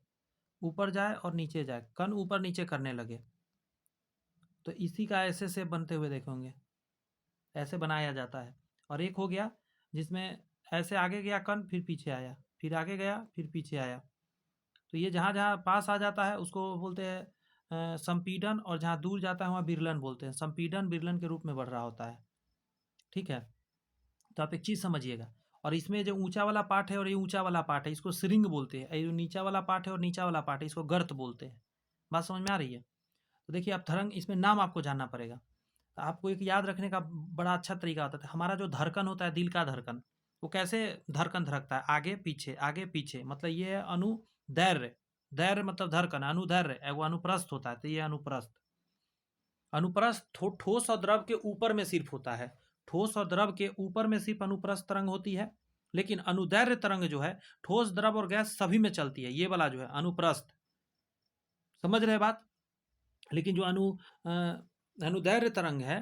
ऊपर जाए और नीचे जाए, कण ऊपर नीचे करने लगे, तो इसी का ऐसे से बनते हुए देखेंगे, ऐसे बनाया जाता है। और एक हो गया जिसमें ऐसे आगे गया कण, फिर पीछे आया, फिर आगे गया, फिर पीछे आया। तो ये जहाँ जहाँ पास आ जाता है उसको बोलते हैं संपीडन, और जहाँ दूर जाता है वहाँ विरलन बोलते हैं। संपीडन विरलन के रूप में बढ़ रहा होता है। ठीक है, तो आप एक चीज़ समझिएगा। और इसमें जो ऊंचा वाला पार्ट है और ये ऊंचा वाला पार्ट है, इसको श्रिंग बोलते हैं। ये जो नीचा वाला पार्ट है और नीचा वाला पार्ट है, इसको गर्त बोलते हैं। बात समझ में आ रही है? तो देखिए, आप तरंग, इसमें नाम आपको जानना पड़ेगा। तो आपको एक याद रखने का बड़ा अच्छा तरीका होता है। हमारा जो धड़कन होता है, दिल का धड़कन, वो कैसे धड़कन धड़कता है? आगे पीछे, आगे पीछे, मतलब ये है अनुदैर्घ्य। दैर्घ्य मतलब धड़कन, अनुदैर्घ्य वो अनुप्रस्थ होता है। तो ये अनुप्रस्थ, अनुप्रस्थ ठोस और द्रव के ऊपर में सिर्फ होता है। ठोस और द्रव के ऊपर में सिर्फ अनुप्रस्थ तरंग होती है। लेकिन अनुदैर्घ्य तरंग जो है, ठोस, द्रव और गैस सभी में चलती है। ये वाला जो है अनुप्रस्थ, समझ रहे बात? लेकिन जो अनुदैर्घ्य तरंग है,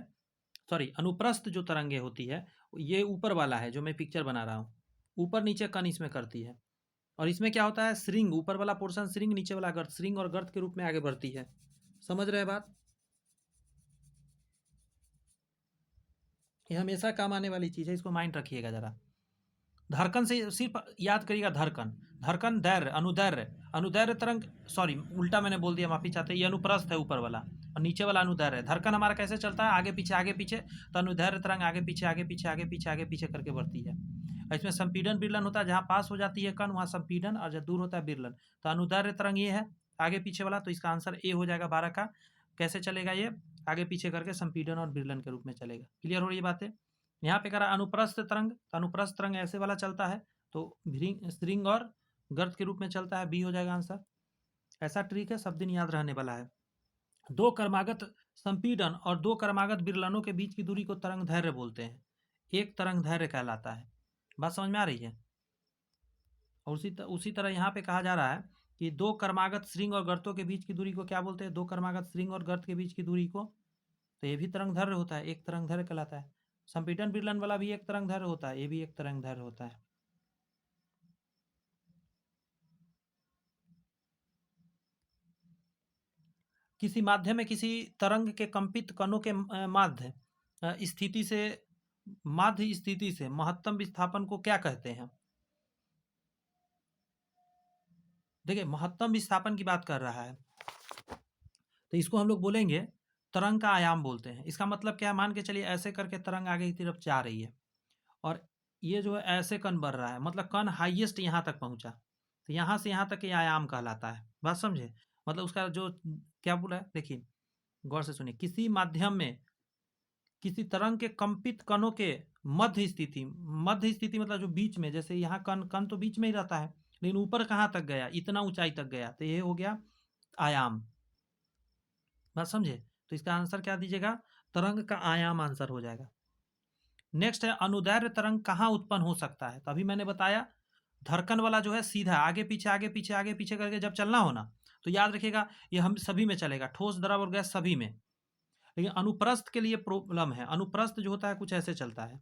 सॉरी अनुप्रस्थ जो तरंगे होती है, ये ऊपर वाला है जो मैं पिक्चर बना रहा हूँ। ऊपर नीचे कण इसमें करती है। और इसमें क्या होता है? श्रिंग, ऊपर वाला पोर्शन श्रिंग, नीचे वाला गर्त। श्रिंग और गर्त के रूप में आगे बढ़ती है। समझ रहे बात? ये हमेशा काम आने वाली चीज़ है, इसको माइंड रखिएगा जरा। धड़कन से सिर्फ याद करिएगा, धड़कन, धड़कन दैर्घ्य, अनुदैर्घ्य, अनुदैर्घ्य तरंग, सॉरी उल्टा मैंने बोल दिया, माफी चाहते हैं। ये अनुप्रस्थ है ऊपर वाला, और नीचे वाला अनुदैर्घ्य है। धड़कन हमारा कैसे चलता है? आगे पीछे, आगे पीछे। तो अनुदैर्घ्य तरंग आगे पीछे, आगे पीछे, आगे पीछे, आगे पीछे करके बढ़ती है। इसमें संपीडन विरलन होता है, जहाँ पास हो जाती है कण वहाँ संपीडन, और जब दूर होता है विरलन। तो अनुदैर्घ्य तरंग ये है, आगे पीछे वाला। तो इसका आंसर ए हो जाएगा 12 का। कैसे चलेगा ये? आगे पीछे करके संपीडन और विरलन के रूप में चलेगा। क्लियर हो रही है बातें? यहाँ पे करा अनुप्रस्थ तरंग, तो अनुप्रस्थ तरंग ऐसे वाला चलता है, तो श्रिंग और गर्त के रूप में चलता है। बी हो जाएगा आंसर। ऐसा ट्रिक है, सब दिन याद रहने वाला है। 2 क्रमागत संपीडन और 2 क्रमागत विरलनों के बीच की दूरी को तरंग दैर्घ्य बोलते हैं। एक तरंग दैर्घ्य कहलाता है। बात समझ में आ रही है? और उसी तरह यहाँ पे कहा जा रहा है कि 2 क्रमागत श्रिंग और गर्तों के बीच की दूरी को क्या बोलते हैं? 2 क्रमागत श्रिंग और गर्त के बीच की दूरी को, तो ये भी तरंग दैर्घ्य होता है, एक तरंग दैर्घ्य कहलाता है। संपीडन विरलन वाला भी एक तरंग दैर्घ्य होता है, ये भी एक तरंग दैर्घ्य होता है। किसी माध्यम में किसी तरंग के कंपित कणों के माध्य स्थिति से महत्तम विस्थापन को क्या कहते हैं? देखिए, महत्तम विस्थापन की बात कर रहा है, तो इसको हम लोग बोलेंगे तरंग का आयाम बोलते हैं। इसका मतलब क्या है? मान के चलिए ऐसे करके तरंग आगे की तरफ जा रही है, और ये जो है ऐसे कण बढ़ रहा है, मतलब कण हाईएस्ट यहाँ तक पहुंचा, तो यहाँ से यहाँ तक ये आयाम कहलाता है। बात समझे? मतलब उसका जो क्या बोला है, देखिए गौर से सुनिए। किसी माध्यम में किसी तरंग के कंपित कणों के मध्य स्थिति मतलब जो बीच में, जैसे यहाँ कण तो बीच में ही रहता है, लेकिन ऊपर कहाँ तक गया, इतना ऊंचाई तक गया, तो ये हो गया आयाम। बात समझे? तो इसका आंसर क्या दीजिएगा, तरंग का आयाम आंसर हो जाएगा। नेक्स्ट है अनुदैर्ध्य तरंग कहाँ उत्पन्न हो सकता है। तो अभी मैंने बताया धड़कन वाला जो है सीधा आगे पीछे आगे पीछे आगे पीछे करके जब चलना हो ना, तो याद रखिएगा ये हम सभी में चलेगा, ठोस द्रव और गैस सभी में। लेकिन अनुप्रस्थ के लिए प्रॉब्लम है, अनुप्रस्थ जो होता है कुछ ऐसे चलता है,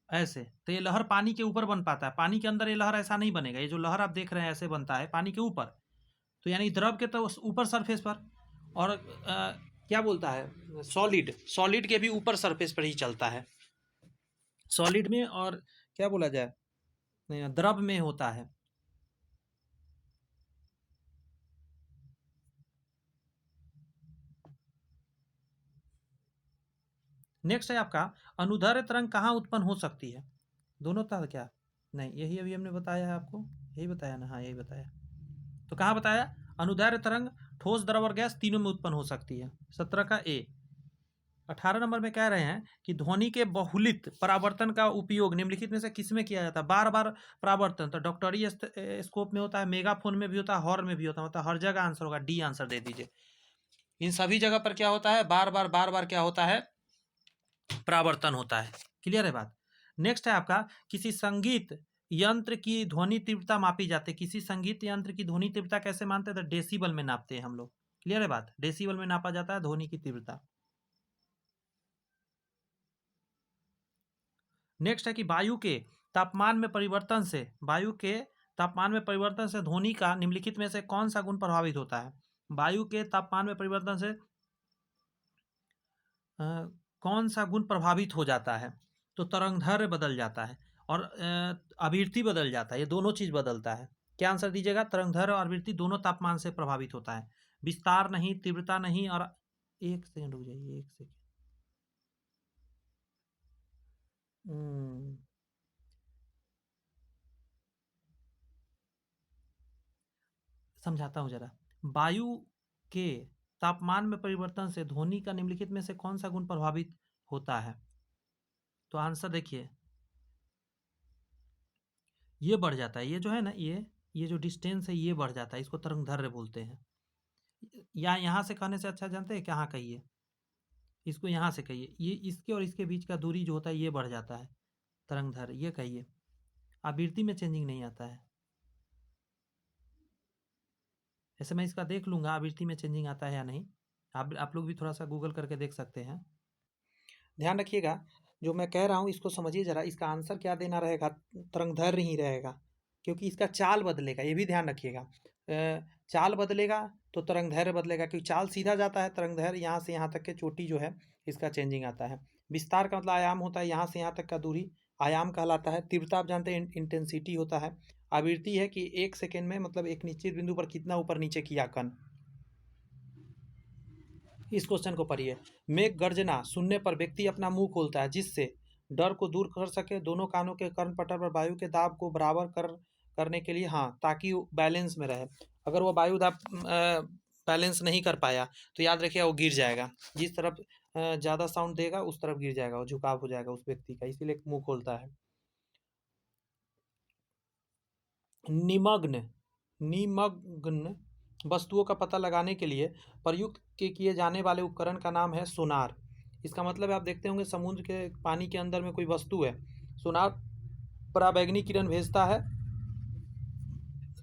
ऐसे, तो ये लहर पानी के ऊपर बन पाता है, पानी के अंदर ये लहर ऐसा नहीं बनेगा, ये जो लहर आप देख रहे हैं ऐसे बनता है पानी के ऊपर, तो यानी द्रव के तो ऊपर सरफेस पर, और क्या बोलता है सॉलिड के भी ऊपर सरफेस पर ही चलता है, सॉलिड में, और क्या बोला जाए द्रव में होता है। नेक्स्ट है आपका अनुदैर्ध्य तरंग कहाँ उत्पन्न हो सकती है। दोनों था क्या, नहीं यही अभी हमने बताया है आपको, यही बताया ना, हाँ यही बताया। तो कहाँ बताया, अनुदैर्ध्य तरंग ठोस द्रव और गैस तीनों में उत्पन्न हो सकती है। 17 का ए। 18 नंबर में कह रहे हैं कि ध्वनि के बहुलित परावर्तन का उपयोग निम्नलिखित में से किसमें किया जाता है। बार बार परावर्तन तो डॉक्टरी स्कोप में होता है, मेगाफोन में भी होता है, हॉर्न में भी होता है, मतलब हर जगह आंसर होगा, डी आंसर दे दीजिए। इन सभी जगह पर क्या होता है, बार बार क्या होता है, परावर्तन होता है। क्लियर है बात। नेक्स्ट है आपका किसी संगीत यंत्र की ध्वनि तीव्रता मापी जाती है। किसी संगीत यंत्र की ध्वनि तीव्रता कैसे मानते हैं, तो डेसिबल में नापते हैं हम लोग। क्लियर है बात, डेसिबल में नापा जाता है ध्वनि की तीव्रता। नेक्स्ट है कि वायु के तापमान में परिवर्तन से ध्वनि का निम्नलिखित में से कौन सा गुण प्रभावित होता है। वायु के तापमान में परिवर्तन से कौन सा गुण प्रभावित हो जाता है, तो तरंगदैर्घ्य बदल जाता है और आवृत्ति बदल जाता है, ये दोनों चीज बदलता है। क्या आंसर दीजिएगा, तरंगदैर्घ्य और आवृत्ति दोनों तापमान से प्रभावित होता है, विस्तार नहीं, तीव्रता नहीं। और एक सेकंड रुक जाइए, एक सेकंड, समझाता हूँ जरा। वायु के तापमान में परिवर्तन से ध्वनि का निम्नलिखित में से कौन सा गुण प्रभावित होता है, तो आंसर देखिए ये बढ़ जाता है, ये जो है ना, ये जो डिस्टेंस है ये बढ़ जाता है, इसको तरंगदैर्घ्य बोलते हैं। या यहाँ से कहने से अच्छा जानते हैं कहाँ कहिए, इसको यहाँ से कहिए, ये इसके और इसके बीच का दूरी जो होता है ये बढ़ जाता है, तरंगदैर्घ्य ये कहिए। आवृत्ति में चेंजिंग नहीं आता है, ऐसे मैं इसका देख लूंगा आवृत्ति में चेंजिंग आता है या नहीं। आप लोग भी थोड़ा सा गूगल करके देख सकते हैं। ध्यान रखिएगा, जो मैं कह रहा हूँ इसको समझिए जरा, इसका आंसर क्या देना रहेगा, तरंगदैर्घ्य ही रहेगा, क्योंकि इसका चाल बदलेगा, ये भी ध्यान रखिएगा। चाल बदलेगा तो तरंगदैर्घ्य बदलेगा, क्योंकि चाल सीधा जाता है, तरंगदैर्घ्य यहाँ से यहाँ तक के चोटी जो है इसका चेंजिंग आता है। विस्तार का मतलब आयाम होता है, यहाँ से यहाँ तक का दूरी आयाम कहलाता है। तीव्रता आप जानते हैं इंटेंसिटी होता है। आवृत्ति है कि एक सेकेंड में मतलब एक निश्चित बिंदु पर कितना ऊपर नीचे किया कण। इस क्वेश्चन को पढ़िए। मेघ गर्जना सुनने पर व्यक्ति अपना मुंह खोलता है जिससे डर को दूर कर सके, दोनों कानों के कर्ण पटल पर वायु के दाब को बराबर करने के लिए, हाँ, ताकि वो बैलेंस में रहे। अगर वो वायु दाब बैलेंस नहीं कर पाया तो याद रखिए वो गिर जाएगा, जिस तरफ ज़्यादा साउंड देगा उस तरफ गिर जाएगा, वो झुकाव हो जाएगा उस व्यक्ति का, इसीलिए मुंह खोलता है। निमग्न वस्तुओं का पता लगाने के लिए प्रयुक्त किए जाने वाले उपकरण का नाम है सोनार। इसका मतलब है आप देखते होंगे समुद्र के पानी के अंदर में कोई वस्तु है, सोनार पराबैंगनी किरण भेजता है,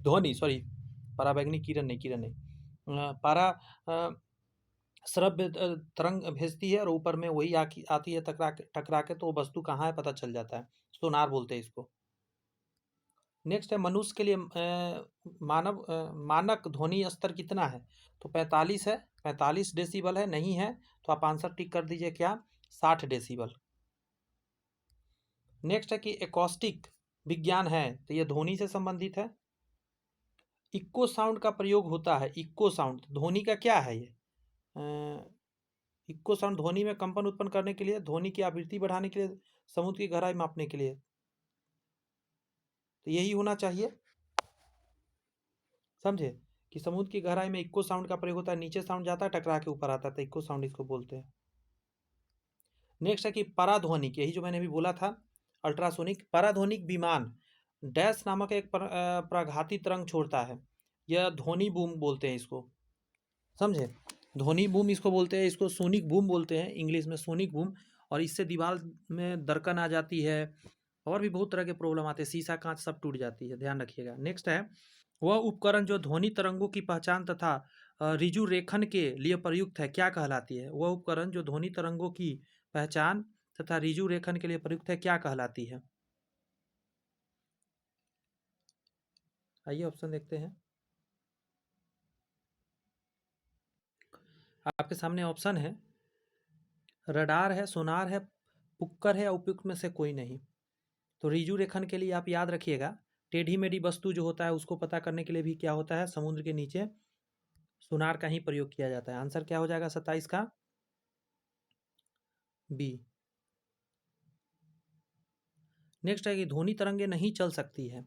ध्वनि सॉरी, पराबैंगनी किरण नहीं, श्रव्य तरंग भेजती है और ऊपर में वही आती है टकरा के, तो वो वस्तु कहाँ है पता चल जाता है, सोनार बोलते हैं इसको। नेक्स्ट है मनुष्य के लिए मानक ध्वनि स्तर कितना है, तो 45 है, 45 डेसिबल है, नहीं है तो आप आंसर टिक कर दीजिए क्या, 60 डेसिबल। नेक्स्ट है कि एकॉस्टिक विज्ञान है, तो ये ध्वनि से संबंधित है। इक्को साउंड का प्रयोग होता है, इक्को साउंड ध्वनि का क्या है, ये इक्को साउंड ध्वनि में कंपन उत्पन्न करने के लिए, ध्वनि की आवृत्ति बढ़ाने के लिए, समुद्र की गहराई मापने के लिए, तो यही होना चाहिए। समझे कि समुद्र की गहराई में इक्को साउंड का प्रयोग होता है, नीचे साउंड जाता है टकरा के ऊपर आता है, तो इक्को साउंड इसको बोलते हैं। नेक्स्ट है कि पराध्वनिक, यही जो मैंने अभी बोला था अल्ट्रासोनिक। पराध्वनिक विमान डैश नामक एक प्राघाती तरंग छोड़ता है, यह ध्वनि बूम बोलते हैं इसको, समझे। ध्वनि बूम इसको बोलते हैं, इसको सोनिक बूम बोलते हैं इंग्लिश में, सोनिक बूम। और इससे दीवार में दरकन आ जाती है और भी बहुत तरह के प्रॉब्लम आते हैं, शीशा कांच सब टूट जाती है, ध्यान रखिएगा। नेक्स्ट है वह उपकरण जो ध्वनि तरंगों की पहचान तथा ऋजु रेखन के लिए प्रयुक्त है, क्या कहलाती है। वह उपकरण जो ध्वनि तरंगों की पहचान तथा ऋजु रेखन के लिए प्रयुक्त है, क्या कहलाती है। आइए ऑप्शन देखते हैं। आपके सामने ऑप्शन है, रडार है, सोनार है, पुक्कर है या उपयुक्त में से कोई नहीं। तो ऋजु रेखन के लिए आप याद रखिएगा, टेढ़ी मेढ़ी वस्तु जो होता है उसको पता करने के लिए भी क्या होता है, समुद्र के नीचे सोनार का ही प्रयोग किया जाता है। आंसर क्या हो जाएगा 27 का, बी। नेक्स्ट है कि ध्वनि तरंगे नहीं चल सकती है,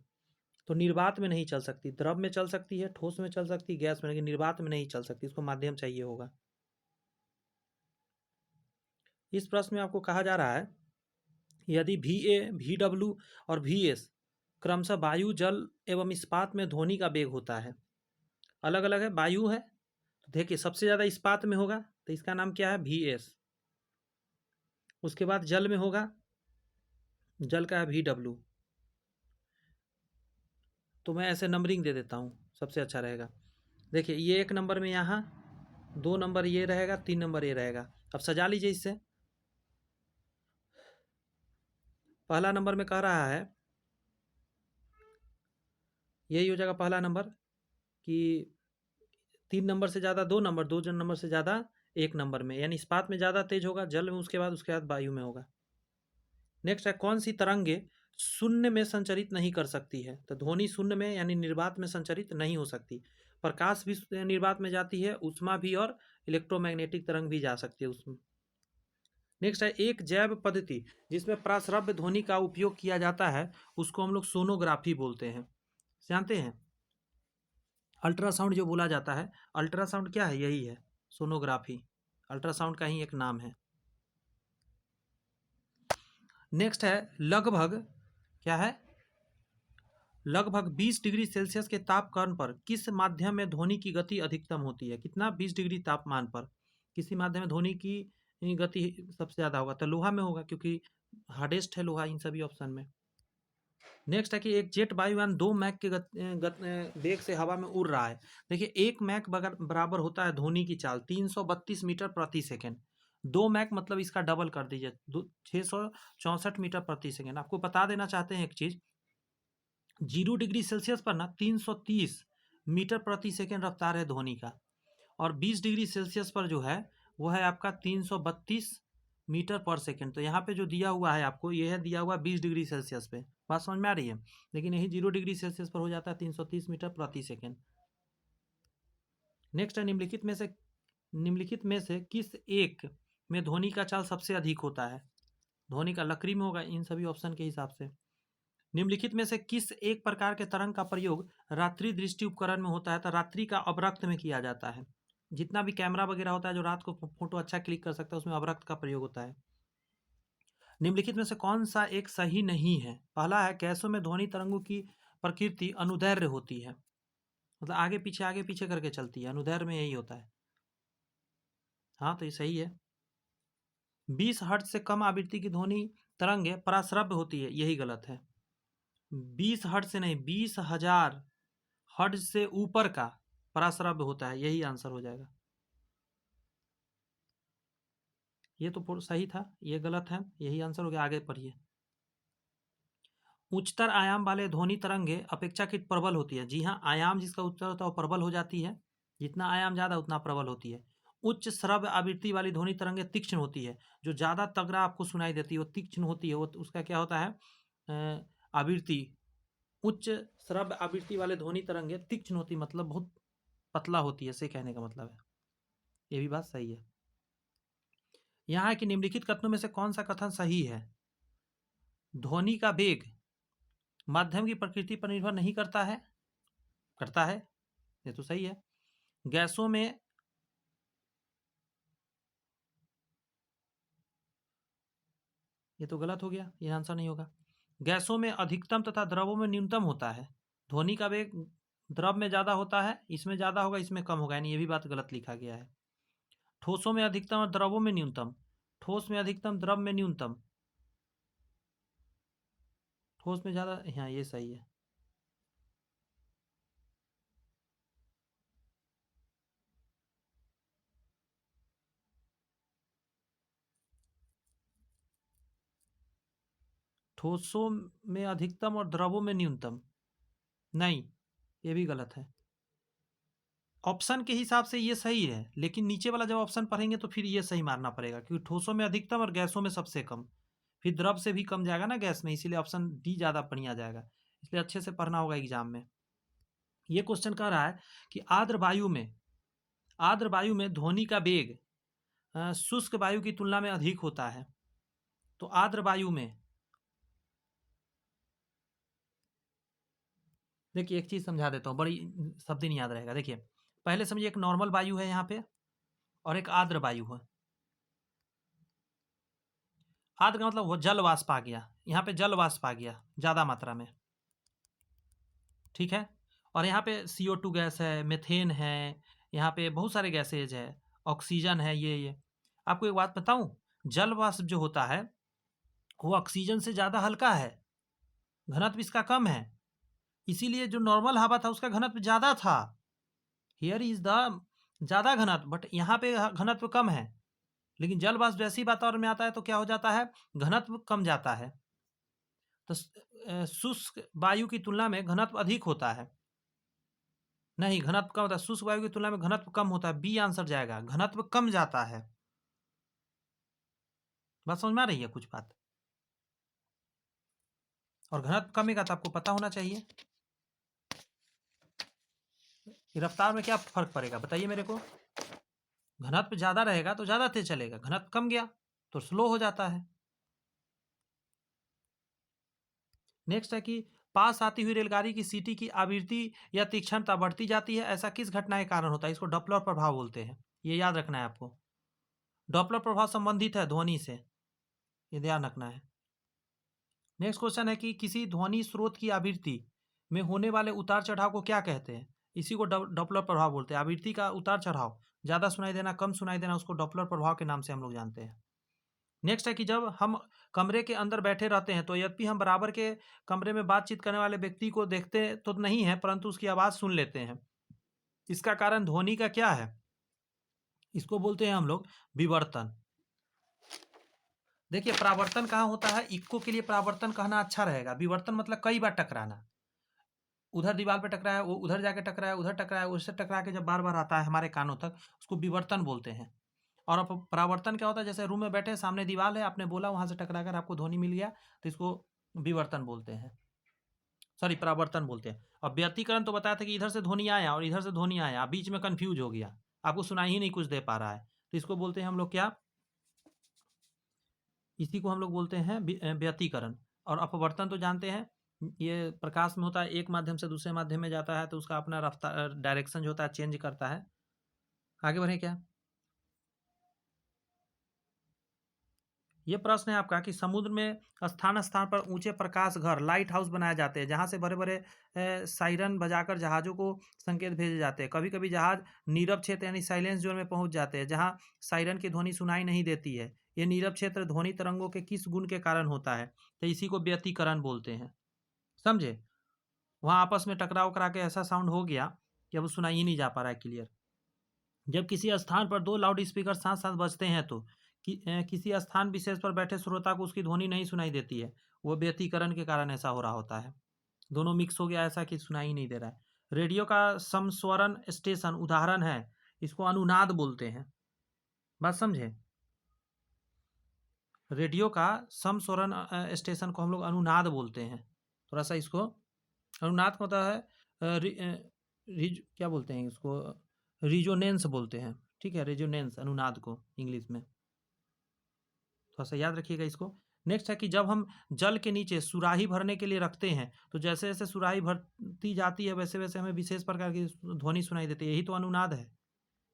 तो निर्वात में नहीं चल सकती, द्रव में चल सकती है, ठोस में चल सकती है, गैस में, लेकिन निर्वात में नहीं चल सकती, इसको माध्यम चाहिए होगा। इस प्रश्न में आपको कहा जा रहा है, यदि VA, VW और VS क्रमशः वायु, जल एवं इस्पात में ध्वनि का वेग होता है, अलग अलग है, वायु है तो देखिए सबसे ज़्यादा इस्पात में होगा तो इसका नाम क्या है, VS। उसके बाद जल में होगा, जल का है VW। तो मैं ऐसे नंबरिंग दे देता हूँ, सबसे अच्छा रहेगा। देखिए ये 1 नंबर में यहाँ, 2 नंबर ये रहेगा, 3 नंबर ये रहेगा। अब सजा लीजिए इससे। पहला नंबर में कह रहा है, यही हो जाएगा पहला नंबर कि 3 नंबर से ज़्यादा 2 नंबर, 2 नंबर से ज़्यादा 1 नंबर में, यानी इस्पात में ज़्यादा तेज होगा, जल में उसके बाद वायु में होगा। नेक्स्ट है कौन सी तरंगे शून्य में संचरित नहीं कर सकती है, तो ध्वनि शून्य में यानी निर्वात में संचरित नहीं हो सकती। प्रकाश भी निर्वात में जाती है, ऊष्मा भी, और इलेक्ट्रोमैग्नेटिक तरंग भी जा सकती है उसमें। नेक्स्ट है एक जैव पद्धति जिसमें प्राश्रव्य ध्वनि का उपयोग किया जाता है, उसको हम लोग सोनोग्राफी बोलते हैं, जानते हैं। अल्ट्रासाउंड जो बोला जाता है, अल्ट्रासाउंड क्या है, यही है सोनोग्राफी, अल्ट्रासाउंड का ही एक नाम है। नेक्स्ट है लगभग, क्या है, लगभग 20 डिग्री सेल्सियस के तापमान पर किस माध्यम में ध्वनि की गति अधिकतम होती है, कितना, 20 डिग्री तापमान पर किसी माध्यम में ध्वनि की गति सबसे ज़्यादा होगा, तो लोहा में होगा, क्योंकि हार्डेस्ट है लोहा इन सभी ऑप्शन में। नेक्स्ट है कि एक जेट वायुयान 2 मैक के वेग से हवा में उड़ रहा है। देखिए 1 मैक बराबर होता है ध्वनि की चाल 332 मीटर प्रति सेकेंड। 2 मैक मतलब इसका डबल कर दीजिए, 664 मीटर प्रति सेकेंड। आपको बता देना चाहते हैं एक चीज़, 0 डिग्री सेल्सियस पर ना 330 मीटर प्रति सेकेंड रफ्तार है ध्वनि का, और 20 डिग्री सेल्सियस पर जो है वो है आपका 332 मीटर पर सेकेंड। तो यहाँ पे जो दिया हुआ है आपको, ये है दिया हुआ 20 डिग्री सेल्सियस पे, बात समझ में आ रही है, लेकिन यही 0 डिग्री सेल्सियस पर हो जाता है 330 मीटर प्रति सेकेंड। नेक्स्ट है निम्नलिखित में से किस एक में ध्वनि का चाल सबसे अधिक होता है, ध्वनि का लकड़ी में होगा इन सभी ऑप्शन के हिसाब से। निम्नलिखित में से किस एक प्रकार के तरंग का प्रयोग रात्रि दृष्टि उपकरण में होता है, तो रात्रि का अवरक्त में किया जाता है। जितना भी कैमरा वगैरह होता है जो रात को फोटो अच्छा क्लिक कर सकता है, उसमें अवरक्त का प्रयोग होता है। निम्नलिखित में से कौन सा एक सही नहीं है। पहला है गैसों में ध्वनि तरंगों की प्रकृति अनुदैर्घ्य होती है, मतलब आगे पीछे करके चलती है, अनुदैर्घ्य में यही होता है। हाँ तो ये सही है। 20 हर्ट्ज से कम आवृत्ति की ध्वनि तरंगे पराश्रव्य होती है, यही गलत है। 20 हर्ट्ज से नहीं, 20,000 हर्ट्ज से ऊपर का पराश्रव्य होता है, यही आंसर हो जाएगा। ये तो सही था, ये गलत है, यही आंसर हो गया। आगे पढ़िए। उच्चतर आयाम वाले ध्वनि तरंगे अपेक्षाकृत प्रबल होती है। जी हाँ, आयाम जिसका उच्चतर होता है वो प्रबल हो जाती है, जितना आयाम ज़्यादा उतना प्रबल होती है। उच्च श्रव्य आवृत्ति वाली ध्वनि तरंगे तीक्ष्ण होती है, जो ज़्यादा तगड़ा आपको सुनाई देती है वो तीक्ष्ण होती है, वो उसका क्या होता है, आवृत्ति। उच्च श्रव्य आवृत्ति वाले ध्वनि तरंगे तीक्ष्ण होती, मतलब बहुत पतला होती है, से कहने का मतलब है। ये भी बात सही है। यहाँ है कि निम्नलिखित कथनों में से कौन सा कथन सही है। ध्वनि का वेग माध्यम की प्रकृति पर निर्भर नहीं करता है, करता है, ये तो सही है। गैसों में ये तो गलत हो गया, ये आंसर नहीं होगा। गैसों में अधिकतम तथा द्रवों में न्यूनतम होता है। ध्वनि का वेग द्रव में ज़्यादा होता है, इसमें ज़्यादा होगा, इसमें कम होगा, यानी ये भी बात गलत लिखा गया है। ठोसों में अधिकतम और द्रवों में न्यूनतम। ठोस में अधिकतम, द्रव में न्यूनतम। ठोस में ज़्यादा, हाँ ये सही है। ठोसों में अधिकतम और द्रवों में न्यूनतम, नहीं, ये भी गलत है। ऑप्शन के हिसाब से ये सही है, लेकिन नीचे वाला जब ऑप्शन पढ़ेंगे तो फिर ये सही मानना पड़ेगा, क्योंकि ठोसों में अधिकतम और गैसों में सबसे कम। फिर द्रव से भी कम जाएगा ना गैस में, इसीलिए ऑप्शन डी ज़्यादा बढ़िया जाएगा। इसलिए अच्छे से पढ़ना होगा एग्जाम में। ये क्वेश्चन कह रहा है कि आर्द्र वायु में ध्वनि का वेग शुष्क वायु की तुलना में अधिक होता है। तो आर्द्र वायु में, देखिए एक चीज़ समझा देता हूँ, बड़ी शब्द नहीं याद रहेगा। देखिए पहले समझिए, एक नॉर्मल वायु है यहाँ पे और एक आर्द्र वायु है। आर्द्र का मतलब वो जल वाष्प आ गया, यहाँ पे जल वाष्प आ गया ज़्यादा मात्रा में, ठीक है। और यहाँ पे CO2 गैस है, मेथेन है, यहाँ पे बहुत सारे गैसेज है, ऑक्सीजन है, ये आपको एक बात बताऊँ, जल वाष्प जो होता है वो ऑक्सीजन से ज़्यादा हल्का है, घनत्व इसका कम है, इसीलिए जो नॉर्मल हवा था उसका घनत्व ज़्यादा था। हियर इज द ज़्यादा घनत्व, बट यहाँ पे घनत्व कम है। लेकिन जल वाष्प जैसे ही वातावरण में आता है तो क्या हो जाता है, घनत्व कम जाता है। तो शुष्क वायु की तुलना में घनत्व अधिक होता है। नहीं, घनत्व कम होता है, शुष्क वायु की तुलना में घनत्व कम होता है, बी आंसर जाएगा, घनत्व कम जाता है। बात समझ में आ रही है कुछ बात? और घनत्व कमेगा तो आपको पता होना चाहिए कि रफ्तार में क्या फर्क पड़ेगा, बताइए मेरे को। घनत्व ज़्यादा रहेगा तो ज़्यादा तेज चलेगा, घनत्व कम गया तो स्लो हो जाता है। नेक्स्ट है कि पास आती हुई रेलगाड़ी की सीटी की आवृत्ति या तीक्ष्णता बढ़ती जाती है, ऐसा किस घटना के कारण होता है? इसको डॉपलर प्रभाव बोलते हैं, ये याद रखना है आपको। डॉपलर प्रभाव संबंधित है ध्वनि से, ये ध्यान रखना है। नेक्स्ट क्वेश्चन है कि किसी ध्वनि स्रोत की आवृत्ति में होने वाले उतार चढ़ाव को क्या कहते हैं? इसी को डॉपलर प्रभाव बोलते हैं। आवृत्ति का उतार चढ़ाव, ज़्यादा सुनाई देना, कम सुनाई देना, उसको डॉपलर प्रभाव के नाम से हम लोग जानते हैं। नेक्स्ट है कि जब हम कमरे के अंदर बैठे रहते हैं तो यद्यपि हम बराबर के कमरे में बातचीत करने वाले व्यक्ति को देखते तो नहीं है, परंतु उसकी आवाज़ सुन लेते हैं। इसका कारण ध्वनि का क्या है? इसको बोलते हैं हम लोग विवर्तन। देखिए परावर्तन कहाँ होता है, इक्को के लिए परावर्तन कहना अच्छा रहेगा। विवर्तन मतलब कई बार टकराना, उधर दीवार पे टकराया, वो उधर जाके टकराया, उधर टकराया, उससे टकरा के जब बार बार आता है हमारे कानों तक, उसको विवर्तन बोलते हैं। और अब परावर्तन क्या होता है, जैसे रूम में बैठे, सामने दीवार है, आपने बोला, वहां से टकरा कर आपको ध्वनि मिल गया, तो इसको विवर्तन बोलते हैं, सॉरी परावर्तन बोलते हैं। और व्यतिकरण तो बताया था कि इधर से ध्वनि आया और इधर से ध्वनि आया, बीच में कंफ्यूज हो गया, आपको सुनाई ही नहीं कुछ दे पा रहा है, तो इसको बोलते हैं हम लोग क्या, इसी को हम लोग बोलते हैं व्यतिकरण। और अपवर्तन तो जानते हैं, ये प्रकाश में होता है, एक माध्यम से दूसरे माध्यम में जाता है तो उसका अपना रफ्तार, डायरेक्शन जो होता है चेंज करता है। आगे बढ़े क्या? ये प्रश्न है आपका कि समुद्र में स्थान स्थान पर ऊंचे प्रकाश घर, लाइट हाउस बनाए जाते हैं, जहां से बड़े बड़े सायरन बजाकर जहाज़ों को संकेत भेजे जाते हैं। कभी कभी जहाज नीरव क्षेत्र यानी साइलेंस जोन में पहुंच जाते हैं, जहां सायरन की ध्वनि सुनाई नहीं देती है। ये नीरव क्षेत्र ध्वनि तरंगों के किस गुण के कारण होता है? तो इसी को व्यतिकरण बोलते हैं, समझे। वहां आपस में टकराव करा के ऐसा साउंड हो गया कि अब सुनाई ही नहीं जा पा रहा है क्लियर। जब किसी स्थान पर दो लाउड स्पीकर साथ साथ बजते हैं तो किसी स्थान विशेष पर बैठे श्रोता को उसकी ध्वनि नहीं सुनाई देती है, वो व्यतिकरण के कारण ऐसा हो रहा होता है। दोनों मिक्स हो गया ऐसा कि सुनाई ही नहीं दे रहा है। रेडियो का समस्वरण स्टेशन उदाहरण है, इसको अनुनाद बोलते हैं, बात समझे। रेडियो का समस्वरण स्टेशन को हम लोग अनुनाद बोलते हैं। थोड़ा सा इसको, अनुनाद का होता है क्या बोलते हैं इसको, रिजोनेंस बोलते हैं, ठीक है, रिजोनेंस अनुनाद को इंग्लिश में, थोड़ा सा याद रखिएगा इसको। नेक्स्ट है कि जब हम जल के नीचे सुराही भरने के लिए रखते हैं तो जैसे जैसे सुराही भरती जाती है वैसे वैसे हमें विशेष प्रकार की ध्वनि सुनाई देती है, यही तो अनुनाद है,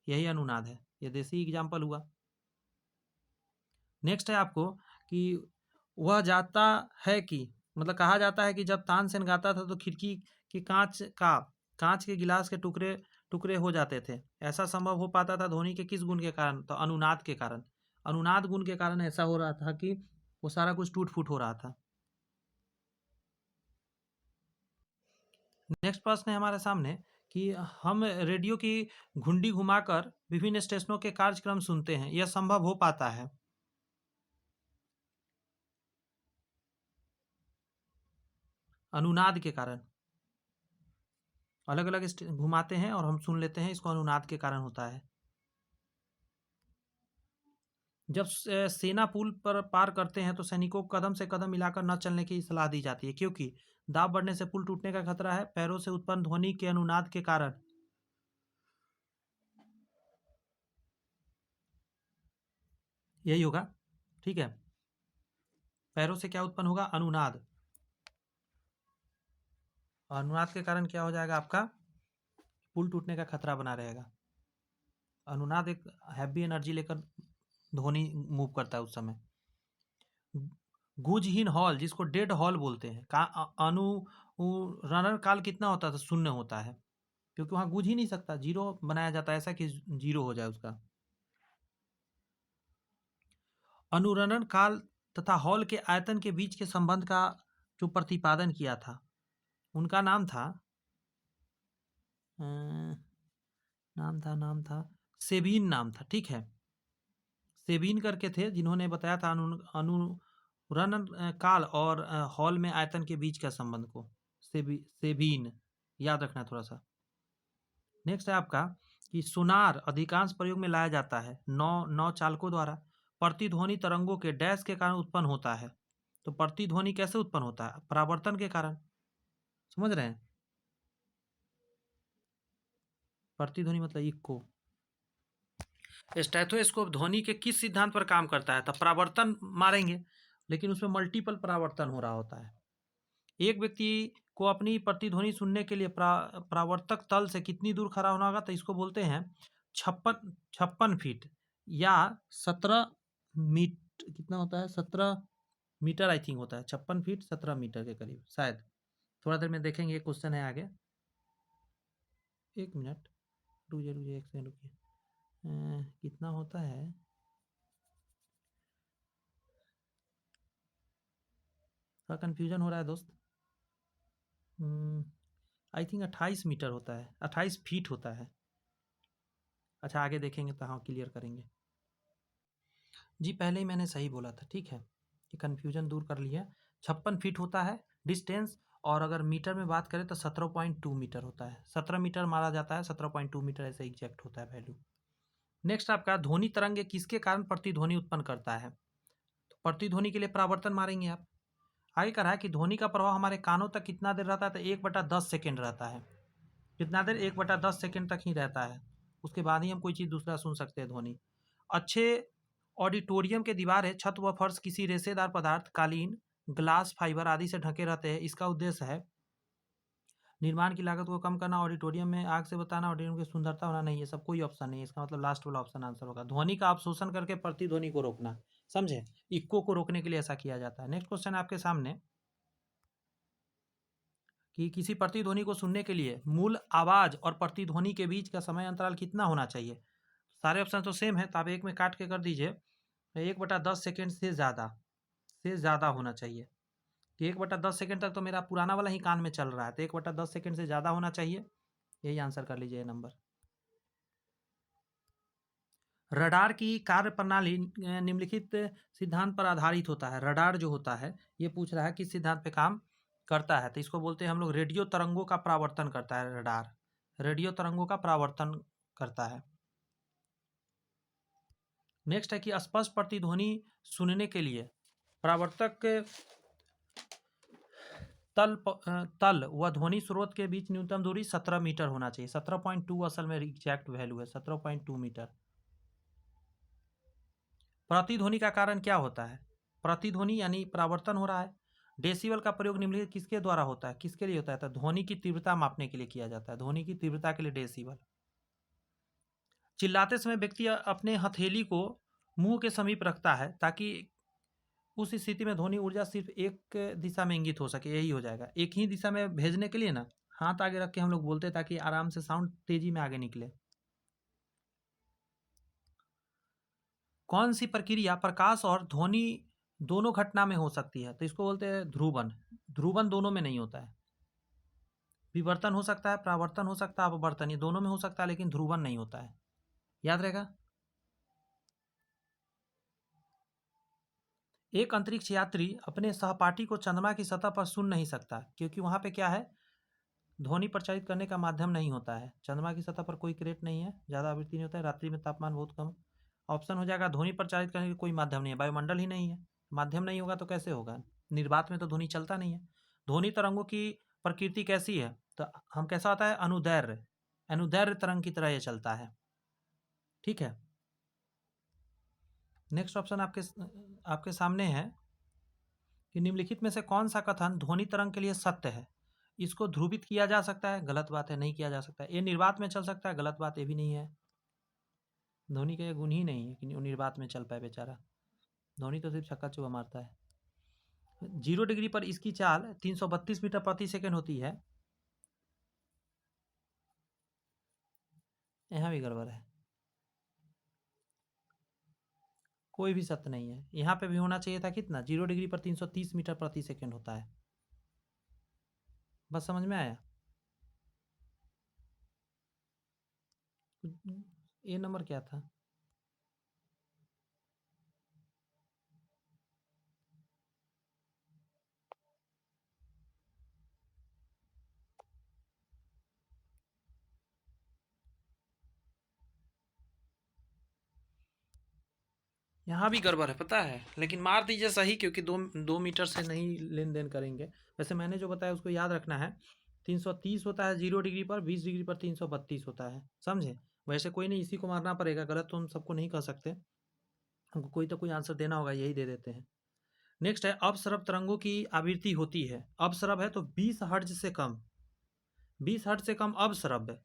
यही अनुनाद है, ये देसी एग्जाम्पल हुआ। नेक्स्ट है आपको कि वह जाता है कि मतलब कहा जाता है कि जब तानसेन गाता था तो खिड़की के कांच के गिलास के टुकड़े टुकड़े हो जाते थे। ऐसा संभव हो पाता था ध्वनि के किस गुण के कारण? तो अनुनाद के कारण। अनुनाद गुण के कारण ऐसा हो रहा था कि वो सारा कुछ टूट फूट हो रहा था। नेक्स्ट प्रश्न है हमारे सामने कि हम रेडियो की घुंडी घुमाकर विभिन्न स्टेशनों के कार्यक्रम सुनते हैं, यह संभव हो पाता है? अनुनाद के कारण। अलग अलग घुमाते हैं और हम सुन लेते हैं, इसको अनुनाद के कारण होता है। जब सेना पुल पर पार करते हैं तो सैनिकों को कदम से कदम मिलाकर न चलने की सलाह दी जाती है, क्योंकि दाब बढ़ने से पुल टूटने का खतरा है। पैरों से उत्पन्न ध्वनि के अनुनाद के कारण। यही होगा, ठीक है। पैरों से क्या उत्पन्न होगा? अनुनाद। अनुनाद के कारण क्या हो जाएगा आपका? पुल टूटने का खतरा बना रहेगा। अनुनाद एक हैवी एनर्जी लेकर ध्वनि मूव करता है उस समय। गूंजहीन हॉल, जिसको डेड हॉल बोलते हैं, का अनुरणन काल कितना होता था? शून्य होता है, क्योंकि वहां गूंज ही नहीं सकता, जीरो बनाया जाता है ऐसा कि जीरो हो जाए उसका। अनुरणन काल तथा हॉल के आयतन के बीच के संबंध का जो प्रतिपादन किया था, उनका नाम था सेबीन नाम था, ठीक है। सेबीन करके थे जिन्होंने बताया था अनुरणन काल और हॉल में आयतन के बीच का संबंध को। सेबीन, याद रखना थोड़ा सा। नेक्स्ट है आपका कि सोनार अधिकांश प्रयोग में लाया जाता है नौ चालकों द्वारा। प्रतिध्वनि तरंगों के डैश के कारण उत्पन्न होता है। तो प्रतिध्वनि कैसे उत्पन्न होता है? परावर्तन के कारण। समझ रहे हैं? प्रतिध्वनि मतलब इको। स्टेथोस्कोप ध्वनि के किस सिद्धांत पर काम करता है? तो परावर्तन मारेंगे, लेकिन उसमें मल्टीपल परावर्तन हो रहा होता है। एक व्यक्ति को अपनी प्रतिध्वनि सुनने के लिए परावर्तक तल से कितनी दूर खड़ा होना होगा? तो इसको बोलते हैं 56 फीट या 17 मीटर। कितना होता है? 17 मीटर आई थिंक होता है। 56 फीट 17 मीटर के करीब शायद। थोड़ा देर में देखेंगे, एक क्वेश्चन है आगे। एक मिनट रुकिए, एक सेकंड रुकिए। कितना होता है? थोड़ा कन्फ्यूजन हो रहा है दोस्त। आई थिंक 28 मीटर होता है, 28 फीट होता है। अच्छा आगे देखेंगे तो हाँ क्लियर करेंगे। जी पहले ही मैंने सही बोला था, ठीक है। ये कन्फ्यूजन दूर कर लिया। 56 फीट होता है डिस्टेंस, और अगर मीटर में बात करें तो 17.2 मीटर होता है। 17 मीटर मारा जाता है, 17.2 मीटर ऐसे एग्जैक्ट होता है वैल्यू। नेक्स्ट आपका ध्वनि तरंग किसके कारण प्रतिध्वनि उत्पन्न करता है? तो प्रतिध्वनि के लिए परावर्तन मारेंगे आप। आगे कहा है कि ध्वनि का प्रभाव हमारे कानों तक कितना देर रहता है? तो 1/10 सेकेंड रहता है। कितना देर? 1/10 सेकेंड तक ही रहता है। उसके बाद ही हम कोई चीज़ दूसरा सुन सकते हैं ध्वनि। अच्छे ऑडिटोरियम के दीवारें, छत व फर्श किसी रेशेदार पदार्थ, कालीन, ग्लास फाइबर आदि से ढके रहते हैं। इसका उद्देश्य है निर्माण की लागत को कम करना, ऑडिटोरियम में आग से बताना, ऑडिटोरियम की सुंदरता होना। नहीं, ये सब कोई ऑप्शन नहीं है, इसका मतलब लास्ट वाला ऑप्शन आंसर होगा। ध्वनि का अवशोषण करके प्रतिध्वनि को रोकना, समझे? इक्को को रोकने के लिए ऐसा किया जाता है। नेक्स्ट क्वेश्चन आपके सामने कि किसी प्रतिध्वनि को सुनने के लिए मूल आवाज और प्रतिध्वनि के बीच का समय अंतराल कितना होना चाहिए? सारे ऑप्शन तो सेम है, तो आप एक में काट के कर दीजिए। 1/10 सेकेंड से ज़्यादा होना चाहिए। कि 1/10 सेकेंड तक तो मेरा पुराना वाला ही कान में चल रहा है, तो 1/10 सेकेंड से ज़्यादा होना चाहिए। यही आंसर कर लीजिए नंबर। रडार की कार्य प्रणाली निम्नलिखित सिद्धांत पर आधारित होता है। रडार जो होता है, ये पूछ रहा है किस सिद्धांत पे काम करता है? तो इसको बोलते हैं हम लोग रेडियो तरंगों का परावर्तन करता है। रडार रेडियो तरंगों का परावर्तन करता है। नेक्स्ट है कि स्पष्ट प्रतिध्वनि सुनने के लिए परावर्तक तल व ध्वनि स्रोत के बीच न्यूनतम दूरी 17 मीटर होना चाहिए। 17.2 असल में एग्जैक्ट वैल्यू है, 17.2 मीटर। प्रतिध्वनि का कारण क्या होता है? प्रतिध्वनि यानी परावर्तन हो रहा है। डेसिबल का प्रयोग निम्नलिखित किसके द्वारा होता है? किसके लिए होता है? तो ध्वनि की तीव्रता मापने के लिए किया जाता है। ध्वनि की तीव्रता के लिए डेसिबल। चिल्लाते समय व्यक्ति अपने हथेली को मुंह के समीप रखता है ताकि उस स्थिति में ध्वनि ऊर्जा सिर्फ एक दिशा में इंगित हो सके, यही हो जाएगा। एक ही दिशा में भेजने के लिए ना हाथ आगे रख के हम लोग बोलते हैं ताकि आराम से साउंड तेजी में आगे निकले। कौन सी प्रक्रिया प्रकाश और ध्वनि दोनों घटना में हो सकती है? तो इसको बोलते हैं ध्रुवन। ध्रुवन दोनों में नहीं होता है। विवर्तन हो सकता है, परावर्तन हो सकता है, अपवर्तन, ये दोनों में हो सकता है, लेकिन ध्रुवन नहीं होता है। याद रहेगा। एक अंतरिक्ष यात्री अपने सहपाठी को चंद्रमा की सतह पर सुन नहीं सकता, क्योंकि वहां पे क्या है, ध्वनि प्रचारित करने का माध्यम नहीं होता है। चंद्रमा की सतह पर कोई क्रेट नहीं है, ज़्यादा आवृत्ति नहीं होता है, रात्रि में तापमान बहुत कम। ऑप्शन हो जाएगा ध्वनि प्रचारित करने का कोई माध्यम नहीं है, वायुमंडल ही नहीं है। माध्यम नहीं होगा तो कैसे होगा? निर्वात में तो ध्वनि चलता नहीं है। ध्वनि तरंगों की प्रकृति कैसी है? तो हम कैसा होता है, अनुदैर्घ्य। अनुदैर्घ्य तरंग की तरह ये चलता है। ठीक है। नेक्स्ट ऑप्शन आपके सामने है कि निम्नलिखित में से कौन सा कथन ध्वनि तरंग के लिए सत्य है? इसको ध्रुवित किया जा सकता है, गलत बात है, नहीं किया जा सकता है। ये निर्वात में चल सकता है, गलत बात, ये भी नहीं है। ध्वनि का ये गुण ही नहीं है कि निर्वात में चल पाए बेचारा। ध्वनि तो सिर्फ छक्का चौका मारता है। 0 डिग्री पर इसकी चाल 332 मीटर प्रति सेकेंड होती है। यहाँ भी गड़बड़ है, कोई भी सत्य नहीं है। यहाँ पे भी होना चाहिए था कितना, 0 डिग्री पर 330 मीटर प्रति सेकेंड होता है। बस समझ में आया। ये नंबर क्या था? यहाँ भी गड़बड़ है पता है, लेकिन मार दीजिए सही, क्योंकि 2 मीटर से नहीं लेन देन करेंगे। वैसे मैंने जो बताया उसको याद रखना है। 330 होता है 0 डिग्री पर, 20 डिग्री पर 332 होता है, समझे? वैसे कोई नहीं, इसी को मारना पड़ेगा, गलत तो हम सबको नहीं कह सकते, हमको कोई तो कोई आंसर देना होगा, यही दे देते हैं। नेक्स्ट है, अपसरब तरंगों की आवृत्ति होती है। अपसरब है तो 20 हर्ट्ज से कम, 20 हर्ट्ज से कम अपसरब है।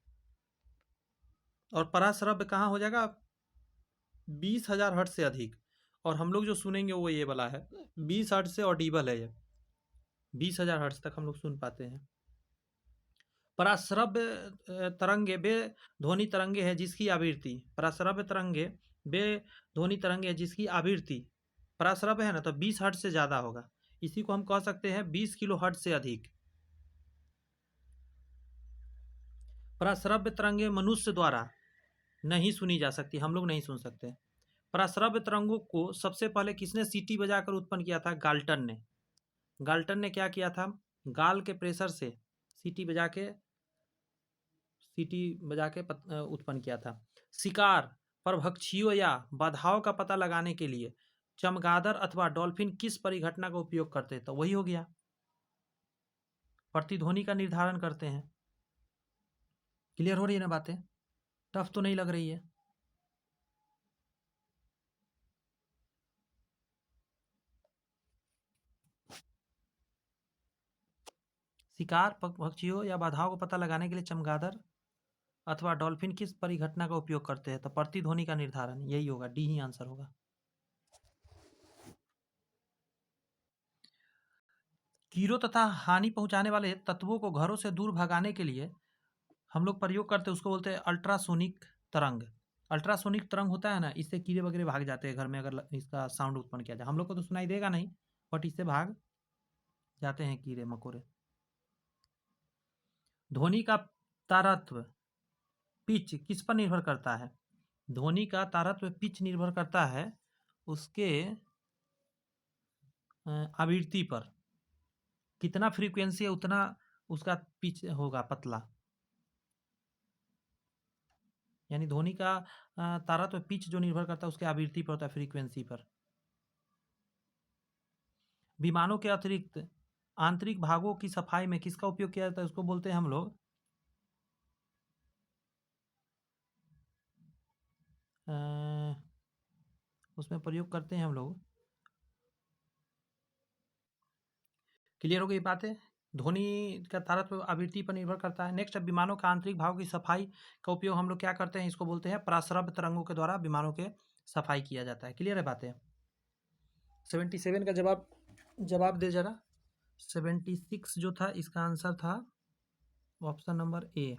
और परासरब कहाँ हो जाएगा? 20,000 हर्ट्ज से अधिक। और हम लोग जो सुनेंगे वो ये वाला है, 20 हर्ट्ज से ऑडिबल है ये, 20,000 हर्ट्ज तक हम लोग सुन पाते हैं। पराश्रव्य तरंगे वे ध्वनि तरंगे है जिसकी आवृत्ति, पराश्रव्य तरंगे वे ध्वनि तरंगे है जिसकी आवृत्ति पराश्रव्य है ना, तो 20 हर्ट्ज से ज़्यादा होगा। इसी को हम कह सकते हैं 20 किलो हर्ट्ज से अधिक। पराश्रव्य तरंगे मनुष्य द्वारा नहीं सुनी जा सकती, हम लोग नहीं सुन सकते। पराश्रव्य तरंगों को सबसे पहले किसने सीटी बजाकर उत्पन्न किया था? गाल्टन ने। गाल्टन ने क्या किया था? गाल के प्रेशर से सीटी बजा के उत्पन्न किया था। शिकार, परभक्षियों या बाधाओं का पता लगाने के लिए चमगादड़ अथवा डॉल्फिन किस परिघटना का उपयोग करते? तो वही हो गया, प्रतिध्वनि का निर्धारण करते हैं। क्लियर हो रही है ना बातें? टफ तो नहीं लग रही है? शिकार, पक्षियों या बाधाओं को पता लगाने के लिए चमगादड़ अथवा डॉल्फिन किस परिघटना का उपयोग करते हैं? तो प्रतिध्वनि का निर्धारण, यही होगा, डी ही आंसर होगा। कीड़ों तथा हानि पहुंचाने वाले तत्वों को घरों से दूर भगाने के लिए हम लोग प्रयोग करते हैं, उसको बोलते हैं अल्ट्रासोनिक तरंग। अल्ट्रासोनिक तरंग होता है ना, इससे कीड़े वगैरह भाग जाते हैं घर में, अगर इसका साउंड उत्पन्न किया जाए। हम लोग को तो सुनाई देगा नहीं, बट इससे भाग जाते हैं कीड़े मकोड़े। ध्वनि का तारत्व पिच किस पर निर्भर करता है? ध्वनि का तारत्व पिच निर्भर करता है उसके आवृत्ति पर। कितना फ्रीक्वेंसी है उतना उसका पिच होगा पतला। यानी ध्वनि का तारत्व पिच जो निर्भर करता है उसके आवृत्ति पर होता है, फ्रीक्वेंसी पर। विमानों के अतिरिक्त आंतरिक भागों की सफाई में किसका उपयोग किया जाता है? उसको बोलते हैं हम लोग उसमें प्रयोग करते हैं हम लोग। क्लियर हो गई बातें? ध्वनि का तारत्व आवृत्ति पर निर्भर करता है। नेक्स्ट, विमानों का आंतरिक भागों की सफाई का उपयोग हम लोग क्या करते हैं? इसको बोलते हैं पराश्रव्य तरंगों के द्वारा विमानों के सफाई किया जाता है। क्लियर है बातें? 77 का जवाब दे जरा। 76 जो था इसका आंसर था ऑप्शन नंबर ए।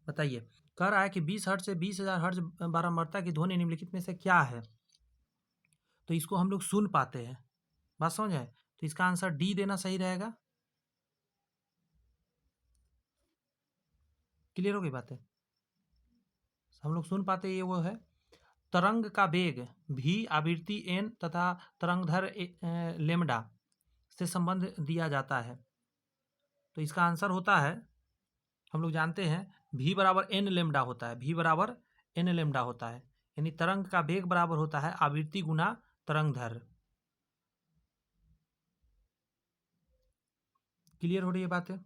बताइए, कह रहा है कि 20 हर्ट्ज से 20,000 हर्ट्ज बारंबारता की ध्वनि निम्नलिखित में से क्या है? तो इसको हम लोग सुन पाते हैं, बात समझ आए? तो इसका आंसर डी देना सही रहेगा। क्लियर हो गई बात है? हम लोग सुन पाते ये वो है। तरंग का वेग भी आवृत्ति एन तथा तरंगधर लेमडा से संबंध दिया जाता है। तो इसका आंसर होता है, हम लोग जानते हैं v बराबर एन लेमडा होता है, v बराबर एन लेमडा होता है, यानी तरंग का वेग बराबर होता है आवृत्ति गुना तरंगधर। क्लियर हो रही है बातें?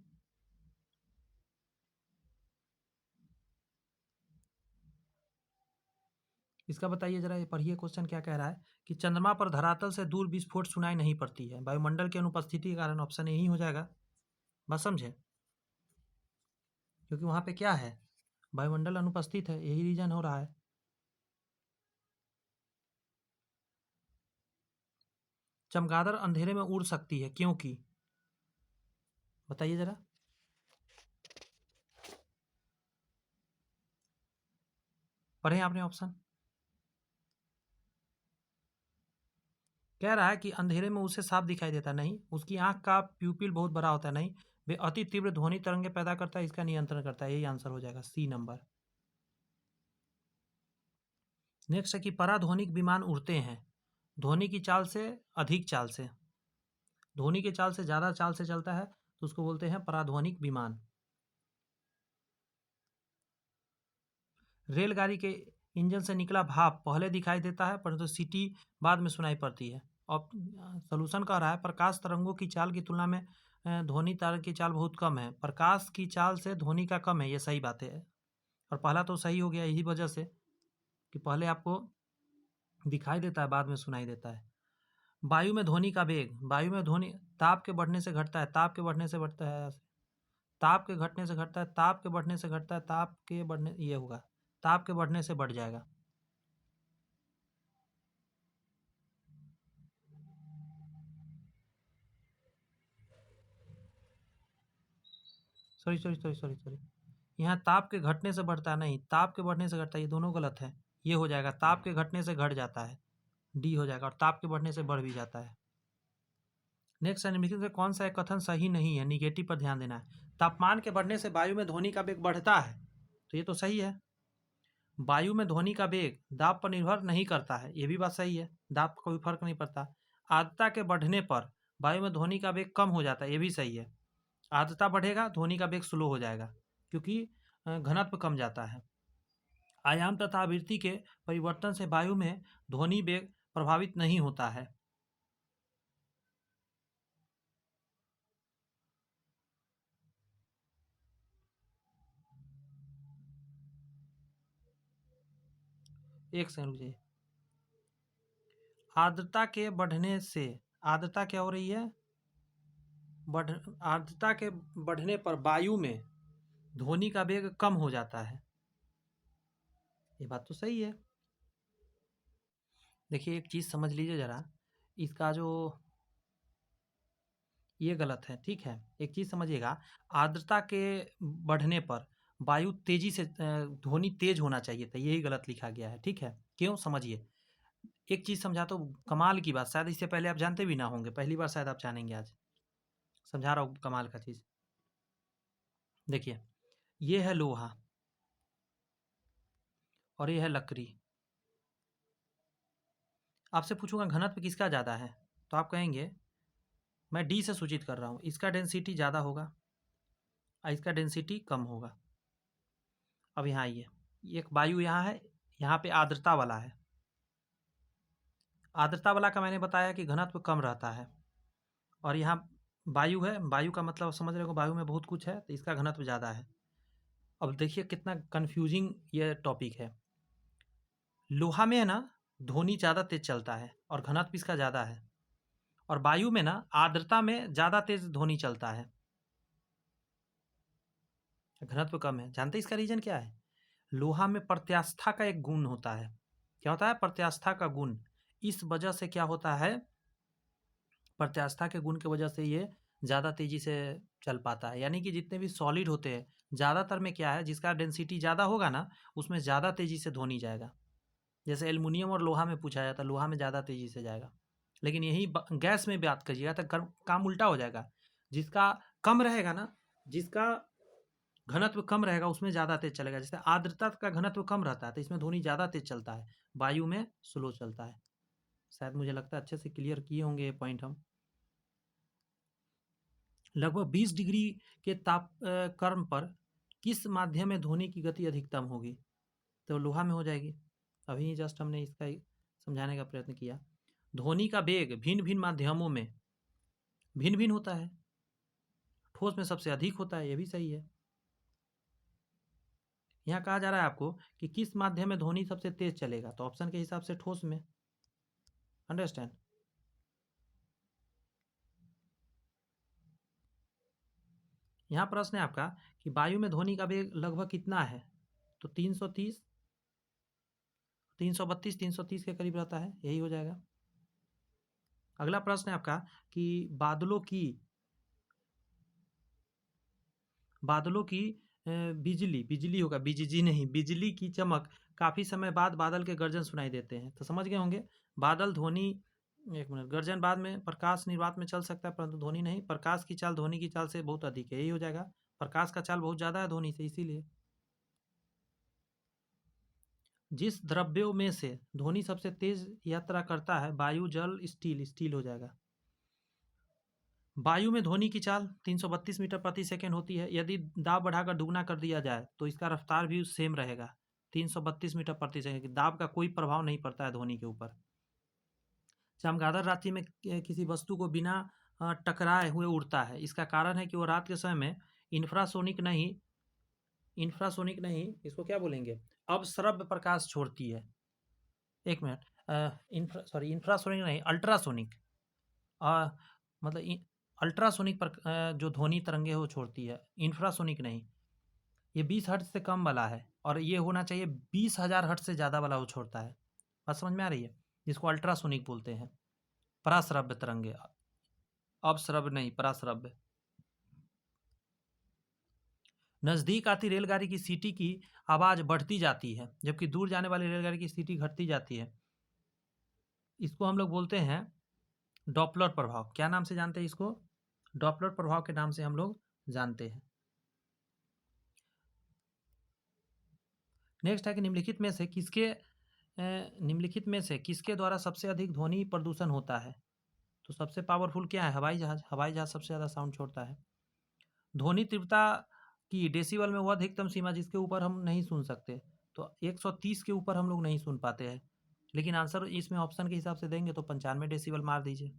इसका बताइए जरा, ये पढ़िए क्वेश्चन क्या कह रहा है कि चंद्रमा पर धरातल से दूर विस्फोट सुनाई नहीं पड़ती है, वायुमंडल की अनुपस्थिति के कारण। ऑप्शन यही हो जाएगा, बस समझे, क्योंकि वहां पे क्या है, वायुमंडल अनुपस्थित है, यही रीजन हो रहा है। चमगादड़ अंधेरे में उड़ सकती है क्योंकि, बताइए जरा। पढ़े आपने ऑप्शन? कह रहा है कि अंधेरे में उसे साफ दिखाई देता नहीं, उसकी आंख का प्यूपिल बहुत बड़ा होता है, नहीं, वे अति तीव्र ध्वनि तरंगे पैदा करता है, इसका नियंत्रण करता है। यही आंसर हो जाएगा, सी नंबर। नेक्स्ट है कि पराध्वनिक विमान उड़ते हैं ध्वनि की चाल से अधिक चाल से, ध्वनि की चाल से ज्यादा चाल से चलता है तो उसको बोलते हैं पराध्वनिक विमान। रेलगाड़ी के इंजन से निकला भाप पहले दिखाई देता है परंतु सीटी बाद में सुनाई पड़ती है। और सोल्यूशन कह रहा है प्रकाश तरंगों की चाल की तुलना में ध्वनि तरंग की चाल बहुत कम है, प्रकाश की चाल से ध्वनि का कम है, ये सही बात है। और पहला तो सही हो गया यही वजह से कि पहले आपको दिखाई देता है बाद में सुनाई देता है। वायु में ध्वनि का वेग, वायु में ध्वनि ताप के बढ़ने से घटता है, ताप के बढ़ने से बढ़ता है, ताप के घटने से घटता है, ताप के बढ़ने से घटता है, ताप के बढ़ने, ये होगा ताप के बढ़ने से बढ़ जाएगा। सॉरी, यहाँ ताप के घटने से बढ़ता है, नहीं, ताप के बढ़ने से घटता है, ये दोनों गलत है। ये हो जाएगा ताप के घटने से घट जाता है, डी हो जाएगा, और ताप के बढ़ने से बढ़ भी जाता है। नेक्स्ट निम्नलिखित में कौन सा एक कथन सही नहीं है, निगेटिव पर ध्यान देना है। तापमान के बढ़ने से वायु में ध्वनि का वेग बढ़ता है, तो ये तो सही है। वायु में ध्वनि का वेग दाब पर निर्भर नहीं करता है, ये भी बात सही है, दाब पर कोई फर्क नहीं पड़ता। आर्द्रता के बढ़ने पर वायु में ध्वनि का वेग कम हो जाता है, ये भी सही है। आर्द्रता बढ़ेगा ध्वनि का वेग स्लो हो जाएगा क्योंकि घनत्व कम जाता है। आयाम तथा आवृत्ति के परिवर्तन से वायु में ध्वनि वेग प्रभावित नहीं होता है। एक सेकंड रुक जाइए। आर्द्रता के बढ़ने से, आर्द्रता क्या हो रही है, आर्द्रता के बढ़ने पर वायु में ध्वनि का वेग कम हो जाता है, ये बात तो सही है। देखिए एक चीज समझ लीजिए जरा, इसका जो ये गलत है, ठीक है, एक चीज समझिएगा, आर्द्रता के बढ़ने पर वायु तेजी से ध्वनि तेज होना चाहिए था, यही गलत लिखा गया है, ठीक है। क्यों, समझिए। एक चीज समझाता हूँ, कमाल की बात, शायद इससे पहले आप जानते भी ना होंगे, पहली बार शायद आप जानेंगे आज, समझा रहा हूँ कमाल का चीज। देखिए ये है लोहा और ये है लकड़ी, आपसे पूछूंगा घनत्व किसका ज्यादा है, तो आप कहेंगे, मैं डी से सूचित कर रहा हूँ, इसका डेंसिटी ज्यादा होगा और इसका डेंसिटी कम होगा। अब यहाँ आइए, एक वायु यहाँ है, यहाँ पे आर्द्रता वाला है, आर्द्रता वाला का मैंने बताया कि घनत्व कम रहता है, और यहाँ वायु है, वायु का मतलब समझ रहे हो, वायु में बहुत कुछ है तो इसका घनत्व ज़्यादा है। अब देखिए कितना कंफ्यूजिंग ये टॉपिक है। लोहा में है ना ध्वनि ज़्यादा तेज चलता है और घनत्व इसका ज़्यादा है, और वायु में ना आर्द्रता में ज़्यादा तेज ध्वनि चलता है, घनत्व कम है। जानते इसका रीजन क्या है? लोहा में प्रत्यास्था का एक गुण होता है। क्या होता है? प्रत्यास्था का गुण। इस वजह से क्या होता है, प्रत्यास्थता के गुण की वजह से ये ज़्यादा तेज़ी से चल पाता है। यानी कि जितने भी सॉलिड होते हैं, ज़्यादातर में क्या है, जिसका डेंसिटी ज़्यादा होगा ना, उसमें ज़्यादा तेज़ी से ध्वनि जाएगा। जैसे एल्युमिनियम और लोहा में पूछा जाता है, लोहा में ज़्यादा तेज़ी से जाएगा। लेकिन यही गैस में बात करिएगा तो काम उल्टा हो जाएगा। जिसका कम रहेगा ना, जिसका घनत्व कम रहेगा उसमें ज़्यादा तेज चलेगा। जैसे आर्द्रता का घनत्व कम रहता है तो इसमें ध्वनि ज़्यादा तेज चलता है, वायु में स्लो चलता है। शायद मुझे लगता है अच्छे से क्लियर किए होंगे ये पॉइंट हम। लगभग 20 डिग्री के कर्म पर किस माध्यम में ध्वनि की गति अधिकतम होगी? तो लोहा में हो जाएगी। अभी जस्ट हमने इसका समझाने का प्रयत्न किया। ध्वनि का वेग भिन्न भिन्न माध्यमों में भिन्न भिन्न होता है। ठोस में सबसे अधिक होता है, ये भी सही है। यहाँ कहा जा रहा है आपको कि किस माध्यम में ध्वनि सबसे तेज चलेगा, तो ऑप्शन के हिसाब से ठोस में। अंडरस्टैंड? यहाँ प्रश्न है आपका कि वायु में ध्वनि का वेग लगभग कितना है, तो 330, 332, 330 के करीब रहता है, यही हो जाएगा। अगला प्रश्न है आपका कि बादलों की बिजली होगा, बिजली नहीं, बिजली की चमक काफी समय बाद बादल के गर्जन सुनाई देते हैं, तो समझ गए होंगे। बादल ध्वनि, एक मिनट, गर्जन बाद में प्रकाश निर्वात में चल सकता है परंतु ध्वनि नहीं। प्रकाश की चाल ध्वनि की चाल से बहुत अधिक है, यही हो जाएगा। प्रकाश का चाल बहुत ज्यादा है ध्वनि से, इसीलिए। जिस द्रव्यों में से ध्वनि सबसे तेज यात्रा करता है, वायु, जल, स्टील, स्टील हो जाएगा। वायु में ध्वनि की चाल 332 मीटर प्रति सेकंड होती है। यदि दाब बढ़ाकर दुगना कर दिया जाए तो इसका रफ्तार भी सेम रहेगा, 332 मीटर प्रति सेकंड। दाब का कोई प्रभाव नहीं पड़ता है ध्वनि के ऊपर। चमगादड़ रात्रि में किसी वस्तु को बिना टकराए हुए उड़ता है। इसका कारण है कि वो रात के समय में इंफ्रासोनिक नहीं, इसको क्या बोलेंगे, अवश्रव्य प्रकाश छोड़ती है। एक मिनट, इंफ्रासोनिक नहीं, अल्ट्रासोनिक, मतलब अल्ट्रासोनिक पर जो ध्वनि तरंगे है वो छोड़ती है, इंफ्रासोनिक नहीं। ये 20 हर्ट्ज से कम वाला है और ये होना चाहिए 20,000 हर्ट्ज से ज़्यादा वाला वो छोड़ता है। बात समझ में आ रही है? जिसको अल्ट्रासोनिक बोलते हैं। पराश्रव्य तरंगे, अवश्रव्य नहीं, पराश्रव्य। नज़दीक आती रेलगाड़ी की सीटी की आवाज़ बढ़ती जाती है जबकि दूर जाने वाली रेलगाड़ी की सीटी घटती जाती है। इसको हम लोग बोलते हैं डॉपलर प्रभाव। क्या नाम से जानते हैं इसको? डॉपलर प्रभाव के नाम से हम लोग जानते हैं। नेक्स्ट है कि निम्नलिखित में से किसके द्वारा सबसे अधिक ध्वनि प्रदूषण होता है? तो सबसे पावरफुल क्या है? हवाई जहाज। हवाई जहाज सबसे ज़्यादा साउंड छोड़ता है। ध्वनि तीव्रता की डेसिबल में वो अधिकतम सीमा जिसके ऊपर हम नहीं सुन सकते, तो 130 के ऊपर हम लोग नहीं सुन पाते हैं। लेकिन आंसर इसमें ऑप्शन के हिसाब से देंगे तो 95 डेसिबल मार दीजिए।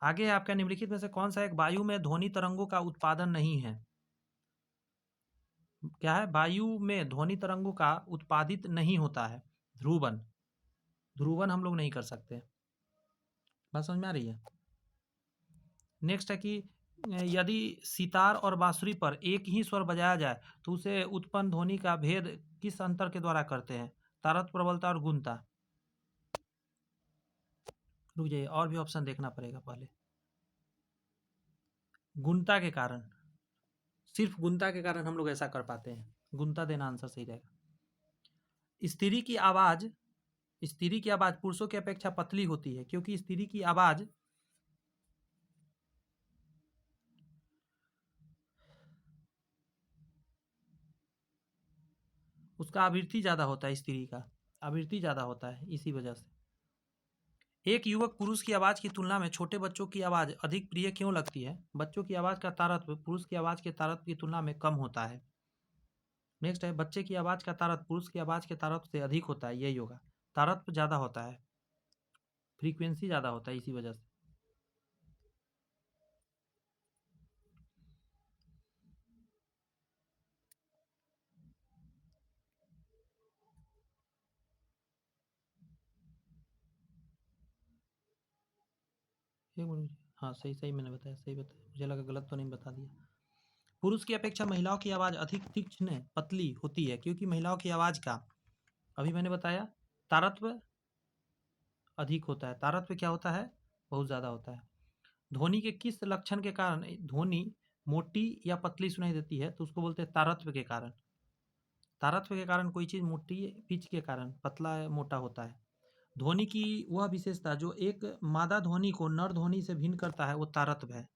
आगे है आपका, निम्नलिखित में से कौन सा एक वायु में ध्वनि तरंगों का उत्पादन नहीं है? क्या है? वायु में ध्वनि तरंगों का उत्पादित नहीं होता है। ध्रुवन। ध्रुवन हम लोग नहीं कर सकते। बात समझ में आ रही है? नेक्स्ट है कि यदि सितार और बांसुरी पर एक ही स्वर बजाया जाए तो उसे उत्पन्न ध्वनि का भेद किस अंतर के द्वारा करते हैं? तारत, प्रबलता और गुणता। रुक जाइए, और भी ऑप्शन देखना पड़ेगा पहले। गुणता के कारण, सिर्फ गुणता के कारण हम लोग ऐसा कर पाते हैं। गुणता देना आंसर सही रहेगा। स्त्री की आवाज पुरुषों की अपेक्षा पतली होती है क्योंकि स्त्री की आवाज उसका आवृत्ति ज़्यादा होता है, स्त्री का आवृत्ति ज़्यादा होता है, इसी वजह से। एक युवक पुरुष की आवाज़ की तुलना में छोटे बच्चों की आवाज़ अधिक प्रिय क्यों लगती है? बच्चों की आवाज़ का तारतम्य पुरुष की आवाज़ के तारतम्य की तुलना में कम होता है। नेक्स्ट है, बच्चे की आवाज़ का तारतम्य पुरुष की आवाज़ के तारतम्य से अधिक होता है, यही होगा। तारतम्य ज़्यादा होता है, फ्रीक्वेंसी ज़्यादा होता है, इसी वजह से। हाँ, सही सही मैंने बताया, सही बताया, मुझे लगा गलत तो नहीं बता दिया। पुरुष की अपेक्षा महिलाओं की आवाज़ अधिक तीक्ष्ण, पतली होती है क्योंकि महिलाओं की आवाज़ का, अभी मैंने बताया, तारतम्य अधिक होता है। तारत्व्य क्या होता है? बहुत ज़्यादा होता है। ध्वनि के किस लक्षण के कारण ध्वनि मोटी या पतली सुनाई देती है? तो उसको बोलते हैं तारत्व्य के कारण। तारत्व्य के कारण कोई चीज़ मोटी पिच के कारण पतला या मोटा होता है। ध्वनि की वह विशेषता जो एक मादा ध्वनि को नर ध्वनि से भिन्न करता है वो तारत्व्य है।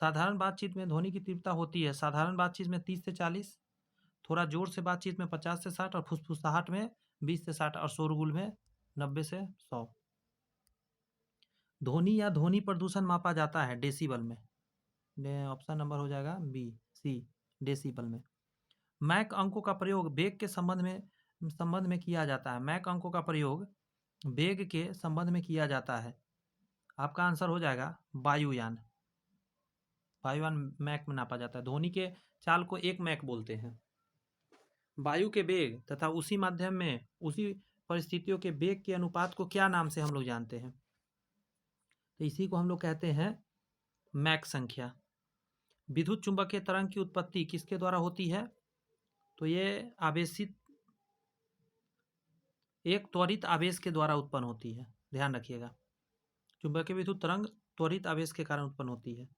साधारण बातचीत में ध्वनि की तीव्रता होती है साधारण बातचीत में 30 से 40, थोड़ा जोर से बातचीत में 50 से 60 और फुसफुसाहट में 20 से 60 और शोरगुल में 90 से 100। ध्वनि या ध्वनि प्रदूषण मापा जाता है डेसिबल में। ऑप्शन नंबर हो जाएगा बी सी, डेसिबल में। मैक अंकों का प्रयोग वेग के संबंध में किया जाता है। मैक अंकों का प्रयोग वेग के संबंध में किया जाता है। आपका आंसर हो जाएगा वायुयान। वायुयान मैक में नापा जाता है। ध्वनि के चाल को एक मैक बोलते हैं। वायु के वेग तथा उसी माध्यम में उसी परिस्थितियों के वेग के अनुपात को क्या नाम से हम लोग जानते हैं? तो इसी को हम लोग कहते हैं मैक संख्या। विद्युत चुंबकीय तरंग की उत्पत्ति किसके द्वारा होती है? तो ये आवेशित एक त्वरित आवेश के द्वारा उत्पन्न होती है। ध्यान रखिएगा, चुंबकीय विद्युत तरंग त्वरित आवेश के कारण उत्पन्न होती है।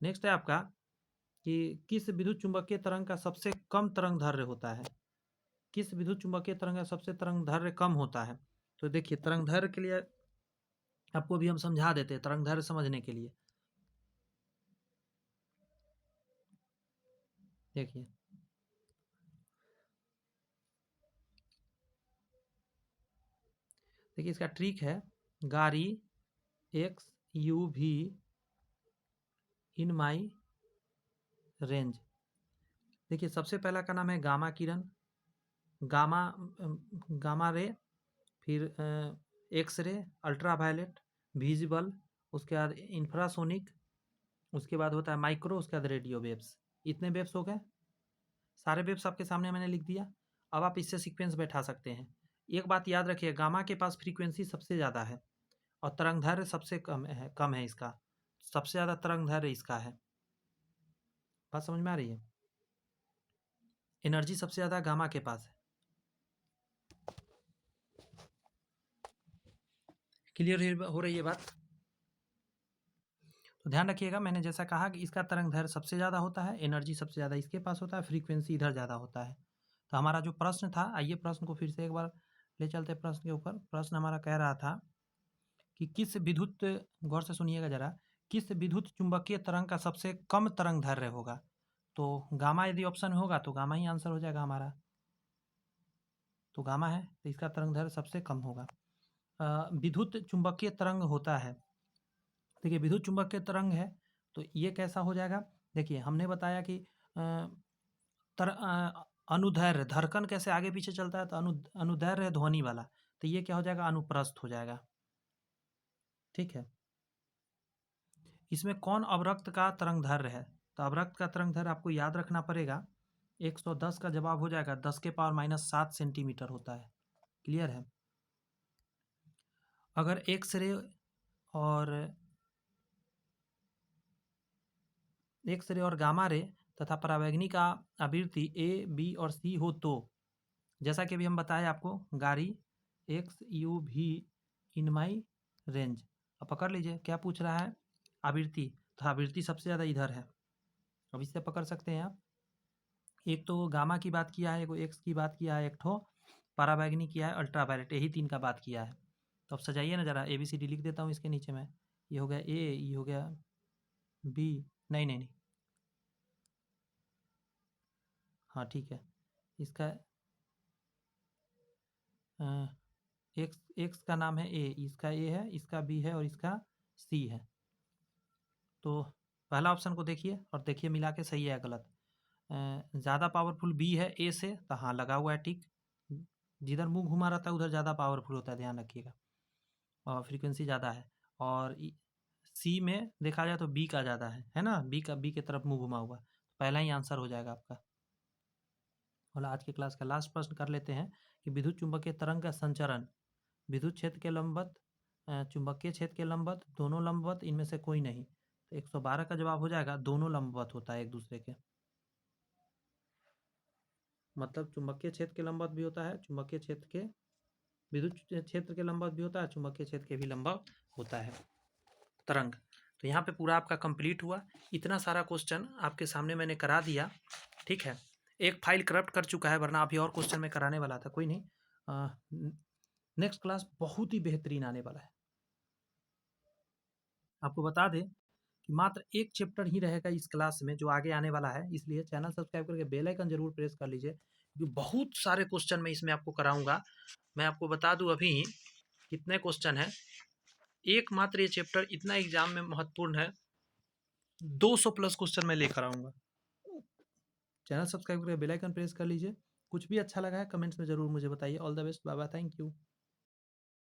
नेक्स्ट है आपका कि किस विद्युत चुंबकीय तरंग का सबसे कम तरंग दैर्घ्य होता है? किस विद्युत चुंबकीय तरंग का सबसे तरंग दैर्घ्य कम होता है? तो देखिए, तरंग दैर्घ्य के लिए आपको भी हम समझा देते हैं, तरंग दैर्घ्य समझने के लिए। देखिए, इसका ट्रिक है गारी एक्स यू भी इन माई रेंज। देखिए, सबसे पहला का नाम है गामा किरण, गामा रे, फिर एक्स रे, अल्ट्रावायलेट, विजिबल, उसके बाद इंफ्रासोनिक, उसके बाद होता है माइक्रो, उसके बाद रेडियो वेव्स। इतने वेव्स हो गए, सारे वेव्स आपके सामने मैंने लिख दिया। अब आप इससे सीक्वेंस बैठा सकते हैं। एक बात याद रखिए, गामा के पास फ्रीक्वेंसी सबसे ज़्यादा है और तरंग दैर्घ्य सबसे कम है इसका। सबसे ज़्यादा तरंग दैर्घ्य इसका है। बात समझ में आ रही है? एनर्जी सबसे ज़्यादा गामा के पास है। क्लियर हो रही है बात? तो ध्यान रखिएगा, मैंने जैसा कहा कि इसका तरंग दैर्घ्य सबसे ज़्यादा होता है, एनर्जी सबसे ज़्यादा इसके पास होता है, फ्रीक्वेंसी इधर ज़्यादा होता है। तो हमारा जो प्रश्न था, आइए प्रश्न को फिर से एक बार ले चलते हैं प्रश्न के ऊपर। प्रश्न हमारा कह रहा था कि किस विद्युत, गौर से सुनिएगा जरा, किस विद्युत चुंबकीय तरंग का सबसे कम तरंग दैर्घ्य होगा? तो गामा यदि ऑप्शन में होगा तो गामा ही आंसर हो जाएगा हमारा। तो गामा है, तो इसका तरंग दैर्घ्य सबसे कम होगा। विद्युत चुंबकीय तरंग होता है, देखिए विद्युत चुंबकीय तरंग है तो ये कैसा हो जाएगा? देखिए, हमने बताया कि अनुदैर्घ्य, धड़कन कैसे आगे पीछे चलता है, तो अनुदैर्घ्य है ध्वनि वाला, तो ये क्या हो जाएगा? अनुप्रस्थ हो जाएगा। ठीक है, इसमें कौन अवरक्त का तरंग दैर्घ्य है? तो अवरक्त का तरंग दैर्घ्य आपको याद रखना पड़ेगा, 110 का जवाब हो जाएगा, 10 के पावर -7 सेंटीमीटर होता है। क्लियर है? अगर एक्सरे और गामा रे तथा परावैंगनी का आवृत्ति ए, बी और सी हो तो, जैसा कि अभी हम बताए आपको, गारी एक्स यू भी इन माई रेंज। अब पकड़ लीजिए क्या पूछ रहा है? आवृत्ति, तो आवृत्ति सबसे ज़्यादा इधर है। अब इससे पकड़ सकते हैं आप, एक तो गामा की बात किया है, एक एक्स की बात किया है, एक ठो परावैंगनी किया है, अल्ट्रावायलेट, यही 3 का बात किया है। तो अब सजाइए ना जरा, ABCD लिख देता हूँ इसके नीचे में। ये हो गया ए, ये हो गया बी, नहीं, हाँ ठीक है, इसका एक्स का नाम है ए, इसका ए है, इसका बी है और इसका सी है। तो पहला ऑप्शन को देखिए और देखिए मिला के सही है या गलत। ज़्यादा पावरफुल बी है ए से, तो हाँ लगा हुआ है टिक। जिधर मुंह घुमा रहता है उधर ज़्यादा पावरफुल होता है, ध्यान रखिएगा, और फ्रीक्वेंसी ज़्यादा है। और सी में देखा जाए तो बी का ज़्यादा है ना, बी की तरफ मुंह घुमा हुआ, पहला ही आंसर हो जाएगा आपका। और आज की क्लास का लास्ट प्रश्न कर लेते हैं कि विद्युत चुंबकीय तरंग का संचरण विद्युत क्षेत्र के लंबवत, चुंबकीय क्षेत्र के लंबवत, दोनों लंबवत, इनमें से कोई नहीं। तो 112 का जवाब हो जाएगा, दोनों लंबवत होता है एक दूसरे के। मतलब चुंबकीय क्षेत्र के लंबवत भी होता है, चुंबकीय क्षेत्र के विद्युत क्षेत्र के लंबवत भी होता है, चुंबकीय क्षेत्र के भी लंबवत होता है तरंग। तो यहाँ पे पूरा आपका कंप्लीट हुआ। इतना सारा क्वेश्चन आपके सामने मैंने करा दिया, ठीक है। एक फाइल करप्ट कर चुका है, वरना अभी और क्वेश्चन मैं कराने वाला था, कोई नहीं। नेक्स्ट क्लास बहुत ही बेहतरीन आने वाला है। आपको बता दें कि मात्र एक चैप्टर ही रहेगा इस क्लास में जो आगे आने वाला है, इसलिए चैनल सब्सक्राइब करके बेल आइकन जरूर प्रेस कर लीजिए, क्योंकि बहुत सारे क्वेश्चन मैं इसमें आपको कराऊंगा। मैं आपको बता दूं अभी कितने क्वेश्चन हैं। एक मात्र ये चैप्टर इतना एग्जाम में महत्वपूर्ण है, 200 प्लस क्वेश्चन मैं लेकर आऊंगा। चैनल सब्सक्राइब करके बेल आइकन प्रेस कर लीजिए। कुछ भी अच्छा लगा है कमेंट्स में जरूर मुझे बताइए। All the best, bye bye, thank you.